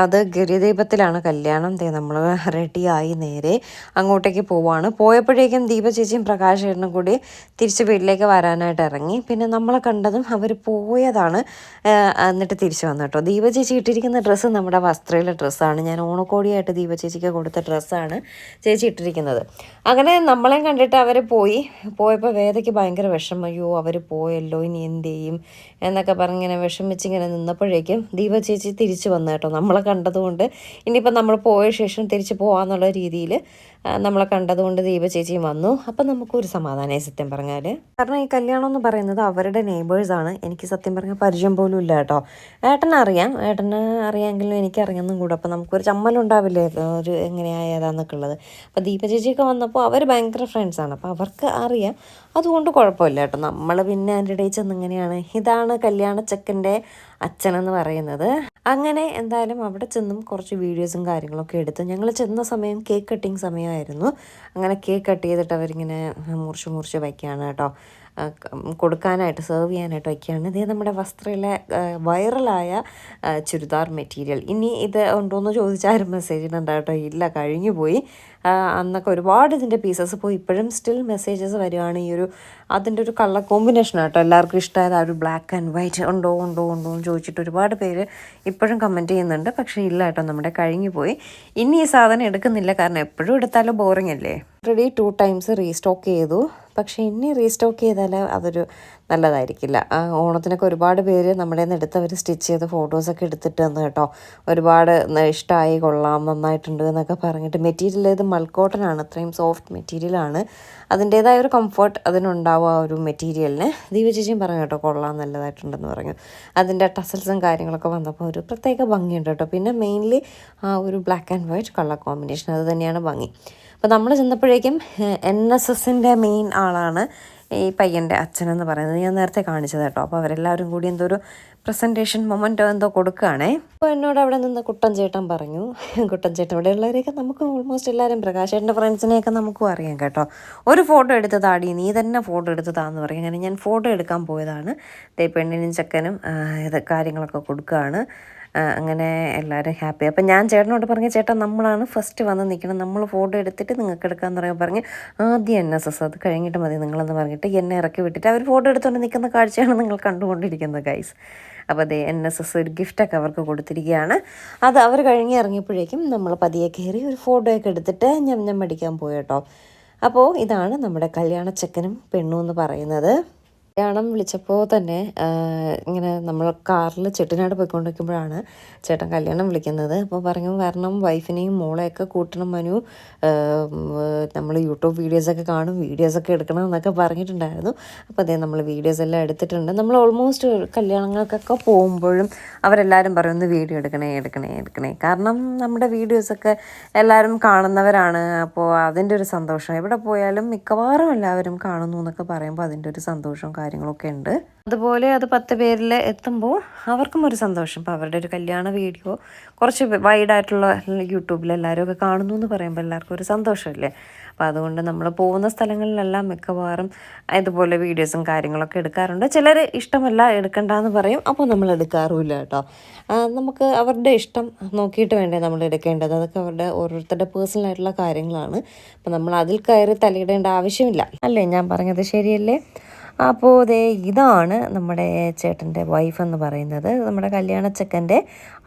S1: അത് ഗിരിദീപത്തിലാണ് കല്യാണം. നമ്മൾ റെഡിയായി നേരെ അങ്ങോട്ടേക്ക് പോവുകയാണ്. പോയപ്പോഴേക്കും ദീപ ചേച്ചിയും പ്രകാശ് ചേട്ടനും കൂടി തിരിച്ച് വീട്ടിലേക്ക് വരാനായിട്ട് ഇറങ്ങി. പിന്നെ നമ്മളെ കണ്ടതും അവർ പോയതാണ്. എന്നിട്ട് തിരിച്ചു വന്നു കേട്ടോ. ദീപ ചേച്ചി ഇട്ടിരിക്കുന്ന ഡ്രസ്സ് നമ്മുടെ വസ്ത്രയിലെ ഡ്രസ്സാണ്. ഞാൻ ഓണക്കോടിയായിട്ട് ദീപ ചേച്ചിക്ക് കൊടുത്ത ഡ്രസ്സാണ് ചേച്ചി ഇട്ടിരിക്കുന്നത്. അങ്ങനെ നമ്മളെയും കണ്ടിട്ട് അവർ പോയപ്പോൾ വേദയ്ക്ക് ഭയങ്കര വിഷമം. അയ്യോ അവർ പോയല്ലോ, ഇനി എന്ത് ചെയ്യും എന്നൊക്കെ പറഞ്ഞിങ്ങനെ വിഷമിച്ചിങ്ങനെ നിന്നപ്പോഴേക്കും ദീപ ചേച്ചി തിരിച്ചു വന്നു കേട്ടോ. നമ്മളെ കണ്ടതുകൊണ്ട് ഇനിയിപ്പോൾ നമ്മൾ പോയ ശേഷം തിരിച്ച് പോകാമെന്നുള്ള രീതിയിൽ നമ്മളെ കണ്ടതുകൊണ്ട് ദീപ ചേച്ചിയും വന്നു. അപ്പം നമുക്കൊരു സമാധാനമായി സത്യം പറഞ്ഞാൽ. കാരണം ഈ കല്യാണം എന്ന് പറയുന്നത് അവരുടെ നെയ്ബേഴ്സാണ്. എനിക്ക് സത്യം പറഞ്ഞാൽ പരിചയം പോലും ഇല്ല കേട്ടോ. ഏട്ടനെ അറിയാമെങ്കിലും എനിക്കറിയാമെന്നും കൂടെ. അപ്പോൾ നമുക്കൊരു ചമ്മലുണ്ടാവില്ലേ ഒരു എങ്ങനെയാണ് ഏതാന്നൊക്കെ ഉള്ളത്. അപ്പോൾ ദീപ ചേച്ചിയൊക്കെ വന്നപ്പോൾ അവർ ഭയങ്കര ഫ്രണ്ട്സാണ്. അപ്പോൾ അവർക്ക് അറിയാം, അതുകൊണ്ട് കുഴപ്പമില്ല കേട്ടോ. നമ്മൾ പിന്നെ അതിൻ്റെ ഇടയിൽ ചെന്ന് ഇങ്ങനെയാണ്. ഇതാണ് കല്യാണ ചെക്കൻ്റെ അച്ഛനെന്ന് പറയുന്നത്. അങ്ങനെ എന്തായാലും അവിടെ ചെന്നും കുറച്ച് വീഡിയോസും കാര്യങ്ങളൊക്കെ എടുത്ത് ഞങ്ങൾ ചെന്ന സമയം കേക്ക് കട്ടിങ് സമയമായിരുന്നു. അങ്ങനെ കേക്ക് കട്ട് ചെയ്തിട്ട് അവരിങ്ങനെ മുറിച്ച് വയ്ക്കുകയാണ് കേട്ടോ. കൊടുക്കാനായിട്ട് സെർവ് ചെയ്യാനായിട്ട് വയ്ക്കുകയാണ്. ഇതേ നമ്മുടെ വസ്ത്രയിലെ വൈറലായ ചുരിദാർ മെറ്റീരിയൽ. ഇനി ഇത് ഉണ്ടോയെന്ന് ചോദിച്ചാലും മെസ്സേജ് ഇടണ്ട കേട്ടോ. ഇല്ല, കഴിഞ്ഞു പോയി. അന്നൊക്കെ ഒരുപാട് ഇതിൻ്റെ പീസസ് പോയി. ഇപ്പോഴും സ്റ്റിൽ മെസ്സേജസ് വരുവാണ്. അതിൻ്റെ ഒരു കളർ കോമ്പിനേഷൻ ആട്ടോ എല്ലാവർക്കും ഇഷ്ടമായത്. ആ ഒരു ബ്ലാക്ക് ആൻഡ് വൈറ്റ് ഉണ്ടോ എന്ന് ചോദിച്ചിട്ട് ഒരുപാട് പേര് ഇപ്പോഴും കമൻറ്റ് ചെയ്യുന്നുണ്ട്. പക്ഷേ ഇല്ല കേട്ടോ, നമ്മുടെ കഴിഞ്ഞു പോയി. ഇനി ഈ സാധനം എടുക്കുന്നില്ല, കാരണം എപ്പോഴും എടുത്താലും ബോറിംഗ് അല്ലേ. ഓൾറെഡി 2 times റീസ്റ്റോക്ക് ചെയ്തു. പക്ഷേ ഇനി റീസ്റ്റോക്ക് ചെയ്താൽ അതൊരു നല്ലതായിരിക്കില്ല. ഓണത്തിനൊക്കെ ഒരുപാട് പേര് നമ്മുടെ നിന്ന് എടുത്തവർ സ്റ്റിച്ച് ചെയ്ത് ഫോട്ടോസൊക്കെ എടുത്തിട്ട് തന്നു കേട്ടോ. ഒരുപാട് ഇഷ്ടമായി, കൊള്ളാം, നന്നായിട്ടുണ്ട് എന്നൊക്കെ പറഞ്ഞിട്ട്. മെറ്റീരിയൽ ഇത് മൽക്കോട്ടനാണ്, അത്രയും സോഫ്റ്റ് മെറ്റീരിയലാണ്. അതിൻ്റേതായ ഒരു കംഫർട്ട് അതിനുണ്ടാവും ആ ഒരു മെറ്റീരിയലിന്. ദീപ ചേച്ചിയും പറഞ്ഞു കേട്ടോ, കൊള്ളാം, നല്ലതായിട്ടുണ്ടെന്ന് പറഞ്ഞു. അതിൻ്റെ ടസൽസും കാര്യങ്ങളൊക്കെ വന്നപ്പോൾ ഒരു പ്രത്യേക ഭംഗിയുണ്ട് കേട്ടോ. പിന്നെ മെയിൻലി ആ ഒരു black and white colour combination, അത് തന്നെയാണ് ഭംഗി. അപ്പോൾ നമ്മൾ ചെന്നപ്പോഴേക്കും NSSൻ്റെ മെയിൻ ആളാണ് ഈ പയ്യൻ്റെ അച്ഛനെന്ന് പറയുന്നത് ഞാൻ നേരത്തെ കാണിച്ചത് കേട്ടോ. അപ്പോൾ അവരെല്ലാവരും കൂടി എന്തോ ഒരു പ്രസൻറ്റേഷൻ മൊമെൻറ്റോ എന്തോ കൊടുക്കുകയാണേ. അപ്പോൾ എന്നോട് അവിടെ നിന്ന് കുട്ടൻ ചേട്ടൻ പറഞ്ഞു, കുട്ടൻ ചേട്ടൻ ഇവിടെ ഉള്ളവരെയൊക്കെ നമുക്ക് ഓൾമോസ്റ്റ് എല്ലാവരും പ്രകാശേട്ടൻ്റെ ഫ്രണ്ട്സിനെയൊക്കെ നമുക്കും അറിയാം കേട്ടോ. ഒരു ഫോട്ടോ എടുത്തതാടി, നീ തന്നെ ഫോട്ടോ എടുത്തതാന്ന് പറയും. അങ്ങനെ ഞാൻ ഫോട്ടോ എടുക്കാൻ പോയതാണ്. പെണ്ണിനും ചെക്കനും ഇത് കാര്യങ്ങളൊക്കെ കൊടുക്കുകയാണ്. അങ്ങനെ എല്ലാവരും ഹാപ്പി. അപ്പം ഞാൻ ചേട്ടനോട് പറഞ്ഞു, ചേട്ടാ നമ്മളാണ് ഫസ്റ്റ് വന്ന് നിൽക്കണം, നമ്മൾ ഫോട്ടോ എടുത്തിട്ട് നിങ്ങൾക്ക് എടുക്കാമെന്ന് പറയുമ്പോൾ പറഞ്ഞ് ആദ്യം NSS അത് കഴിഞ്ഞിട്ട് മതി നിങ്ങളെന്ന് പറഞ്ഞിട്ട് എന്നെ ഇറക്കി വിട്ടിട്ട് അവർ ഫോട്ടോ എടുത്തുകൊണ്ട് നിൽക്കുന്ന കാഴ്ചയാണ് നിങ്ങൾ കണ്ടുകൊണ്ടിരിക്കുന്നത് ഗൈസ്. അപ്പോൾ അതേ NSS ഒരു ഗിഫ്റ്റൊക്കെ അവർക്ക് കൊടുത്തിരിക്കുകയാണ്. അത് അവർ കഴിഞ്ഞ് ഇറങ്ങിയപ്പോഴേക്കും നമ്മൾ പതിയെ കയറി ഒരു ഫോട്ടോയൊക്കെ എടുത്തിട്ട് ഞം അടിക്കാൻ പോയി. അപ്പോൾ ഇതാണ് നമ്മുടെ കല്യാണ ചെക്കനും പെണ്ണും എന്ന് പറയുന്നത്. കല്യാണം വിളിച്ചപ്പോൾ തന്നെ ഇങ്ങനെ നമ്മൾ കാറിൽ ചെട്ടിനാട് പോയിക്കൊണ്ടിരിക്കുമ്പോഴാണ് ചേട്ടൻ കല്യാണം വിളിക്കുന്നത്. അപ്പോൾ പറഞ്ഞു വരണം, വൈഫിനെയും മോളെയൊക്കെ കൂട്ടണം മനു, നമ്മൾ യൂട്യൂബ് വീഡിയോസൊക്കെ കാണും, വീഡിയോസൊക്കെ എടുക്കണം എന്നൊക്കെ പറഞ്ഞിട്ടുണ്ടായിരുന്നു. അപ്പോൾ അതേ നമ്മൾ വീഡിയോസ് എല്ലാം എടുത്തിട്ടുണ്ട്. നമ്മൾ ഓൾമോസ്റ്റ് കല്യാണങ്ങൾക്കൊക്കെ പോകുമ്പോഴും അവരെല്ലാവരും പറയും ഒന്ന് വീഡിയോ എടുക്കണേ. കാരണം നമ്മുടെ വീഡിയോസൊക്കെ എല്ലാവരും കാണുന്നവരാണ്. അപ്പോൾ അതിൻ്റെ ഒരു സന്തോഷം, എവിടെ പോയാലും മിക്കവാറും എല്ലാവരും കാണുന്നു എന്നൊക്കെ പറയുമ്പോൾ അതിൻ്റെ ഒരു സന്തോഷം കാര്യങ്ങളൊക്കെ ഉണ്ട്. അതുപോലെ അത് 10 പേരിൽ എത്തുമ്പോൾ അവർക്കും ഒരു സന്തോഷം. ഇപ്പോൾ അവരുടെ ഒരു കല്യാണ വീഡിയോ കുറച്ച് വൈഡായിട്ടുള്ള യൂട്യൂബിൽ എല്ലാവരും ഒക്കെ കാണുന്നു എന്ന് പറയുമ്പോൾ എല്ലാവർക്കും ഒരു സന്തോഷമല്ലേ. അപ്പോൾ അതുകൊണ്ട് നമ്മൾ പോകുന്ന സ്ഥലങ്ങളിലെല്ലാം മിക്കവാറും ഇതുപോലെ വീഡിയോസും കാര്യങ്ങളൊക്കെ എടുക്കാറുണ്ട്. ചിലർ ഇഷ്ടമല്ല എടുക്കണ്ടെന്ന് പറയും, അപ്പോൾ നമ്മൾ എടുക്കാറുമില്ല കേട്ടോ. നമുക്ക് അവരുടെ ഇഷ്ടം നോക്കിയിട്ട് വേണ്ടേ നമ്മൾ എടുക്കേണ്ടത്. അതൊക്കെ അവരുടെ ഓരോരുത്തരുടെ പേഴ്സണലായിട്ടുള്ള കാര്യങ്ങളാണ്. അപ്പോൾ നമ്മൾ അതിൽ കയറി തലയിടേണ്ട ആവശ്യമില്ല, അല്ലേ? ഞാൻ പറഞ്ഞത് ശരിയല്ലേ? അപ്പോൾ ഇതാണ് നമ്മുടെ ചേട്ടൻ്റെ വൈഫ് എന്ന് പറയുന്നത്, നമ്മുടെ കല്യാണച്ചക്കൻ്റെ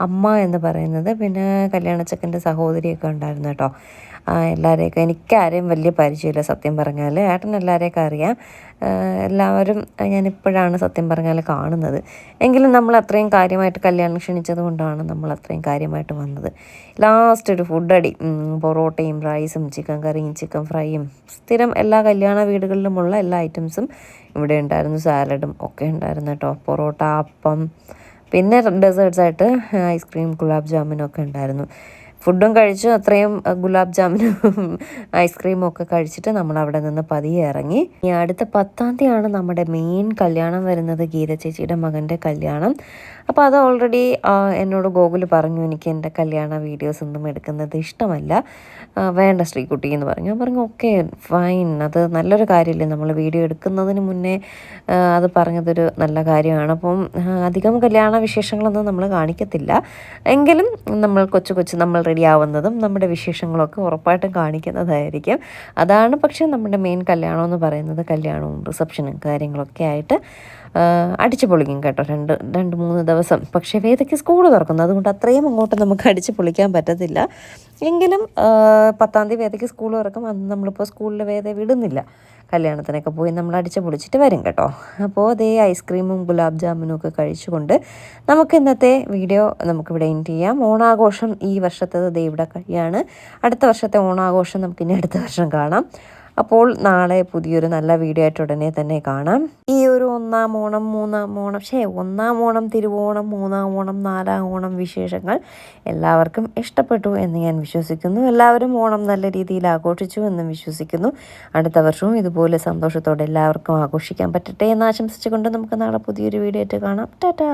S1: അമ്മ എന്ന് പറയുന്നത്. പിന്നെ കല്യാണച്ചക്കൻ്റെ സഹോദരിയൊക്കെ ഉണ്ടായിരുന്നു കേട്ടോ. എല്ലാവരെയൊക്കെ എനിക്കാരെയും വലിയ പരിചയമില്ല സത്യം പറഞ്ഞാൽ. ഏട്ടൻ എല്ലാവരെയൊക്കെ അറിയാം. എല്ലാവരും ഞാനിപ്പോഴാണ് സത്യം പറഞ്ഞാൽ കാണുന്നത്. എങ്കിലും നമ്മൾ അത്രയും കാര്യമായിട്ട് കല്യാണം ക്ഷണിച്ചത് കൊണ്ടാണ് നമ്മൾ അത്രയും കാര്യമായിട്ട് വന്നത്. ലാസ്റ്റ് ഒരു ഫുഡടി, പൊറോട്ടയും റൈസും ചിക്കൻ കറിയും ചിക്കൻ ഫ്രൈയും സ്ഥിരം എല്ലാ കല്യാണ വീടുകളിലുമുള്ള എല്ലാ ഐറ്റംസും ഇവിടെ ഉണ്ടായിരുന്നു. സാലഡും ഒക്കെ ഉണ്ടായിരുന്നു കേട്ടോ. പൊറോട്ട, അപ്പം, പിന്നെ ഡെസേർട്ട്സായിട്ട് ഐസ്ക്രീം, ഗുലാബ് ജാമുനും ഒക്കെ ഉണ്ടായിരുന്നു. ഫുഡും കഴിച്ചു, അത്രയും ഗുലാബ് ജാമുനും ഐസ്ക്രീമും ഒക്കെ കഴിച്ചിട്ട് നമ്മൾ അവിടെ നിന്ന് പതിയെ ഇറങ്ങി. ഈ അടുത്ത 10-ാം തീയതിയാണ് നമ്മുടെ മെയിൻ കല്യാണം വരുന്നത്, ഗീത ചേച്ചിയുടെ മകൻ്റെ കല്യാണം. അപ്പോൾ അത് ഓൾറെഡി എന്നോട് ഗോകുൽ പറഞ്ഞു, എനിക്ക് എൻ്റെ കല്യാണ വീഡിയോസ് ഒന്നും എടുക്കുന്നത് ഇഷ്ടമല്ല, വേണ്ട ശ്രീകുട്ടി എന്ന് പറഞ്ഞു. ഞാൻ പറഞ്ഞു ഓക്കെ ഫൈൻ, അത് നല്ലൊരു കാര്യമില്ലേ, നമ്മൾ വീഡിയോ എടുക്കുന്നതിന് മുന്നേ അത് പറഞ്ഞതൊരു നല്ല കാര്യമാണ്. അപ്പം അധികം കല്യാണ വിശേഷങ്ങളൊന്നും നമ്മൾ കാണിക്കത്തില്ല, എങ്കിലും നമ്മൾ കൊച്ചു നമ്മൾ റെഡി ആവുന്നതും നമ്മുടെ വിശേഷങ്ങളൊക്കെ ഉറപ്പായിട്ടും കാണിക്കുന്നതായിരിക്കും. അതാണ് പക്ഷേ നമ്മുടെ മെയിൻ കല്യാണം എന്ന് പറയുന്നത്. കല്യാണവും റിസപ്ഷനും കാര്യങ്ങളൊക്കെ ആയിട്ട് അടിച്ചു പൊളിക്കും കേട്ടോ, 2-3 ദിവസം. പക്ഷേ വേദയ്ക്ക് സ്കൂൾ തുറക്കുന്നു, അതുകൊണ്ട് അത്രയും അങ്ങോട്ട് നമുക്ക് അടിച്ചു പൊളിക്കാൻ പറ്റത്തില്ല. എങ്കിലും 10-ാം തീയതി വേദയ്ക്ക് സ്കൂൾ തുറക്കും. അന്ന് നമ്മളിപ്പോൾ സ്കൂളിൽ വേദ വിടുന്നില്ല, കല്യാണത്തിനൊക്കെ പോയി നമ്മൾ അടിച്ചു പൊളിച്ചിട്ട് വരും കേട്ടോ. അപ്പോൾ ഐസ്ക്രീമും ഗുലാബ് ജാമുനും ഒക്കെ കഴിച്ചുകൊണ്ട് നമുക്ക് ഇന്നത്തെ വീഡിയോ നമുക്കിവിടെ എൻഡ് ചെയ്യാം. ഓണാഘോഷം ഈ വർഷത്തേത് ഇവിടെ കഴിയാണ്. അടുത്ത വർഷത്തെ ഓണാഘോഷം നമുക്കിനി അടുത്ത വർഷം കാണാം. അപ്പോൾ നാളെ പുതിയൊരു നല്ല വീഡിയോ ആയിട്ട് ഉടനെ തന്നെ കാണാം. ഈ ഒരു 1-ാം ഓണം, 3-ാം ഓണം, 1-ാം ഓണം, തിരുവോണം, 3-ാം ഓണം, 4-ാം ഓണം വിശേഷങ്ങൾ എല്ലാവർക്കും ഇഷ്ടപ്പെട്ടു എന്ന് ഞാൻ വിശ്വസിക്കുന്നു. എല്ലാവരും ഓണം നല്ല രീതിയിൽ ആഘോഷിച്ചു എന്നും വിശ്വസിക്കുന്നു. അടുത്ത വർഷവും ഇതുപോലെ സന്തോഷത്തോടെ എല്ലാവർക്കും ആഘോഷിക്കാൻ പറ്റട്ടെ എന്ന് ആശംസിച്ചുകൊണ്ട് നമുക്ക് നാളെ പുതിയൊരു വീഡിയോ ആയിട്ട് കാണാം. ടാറ്റാ.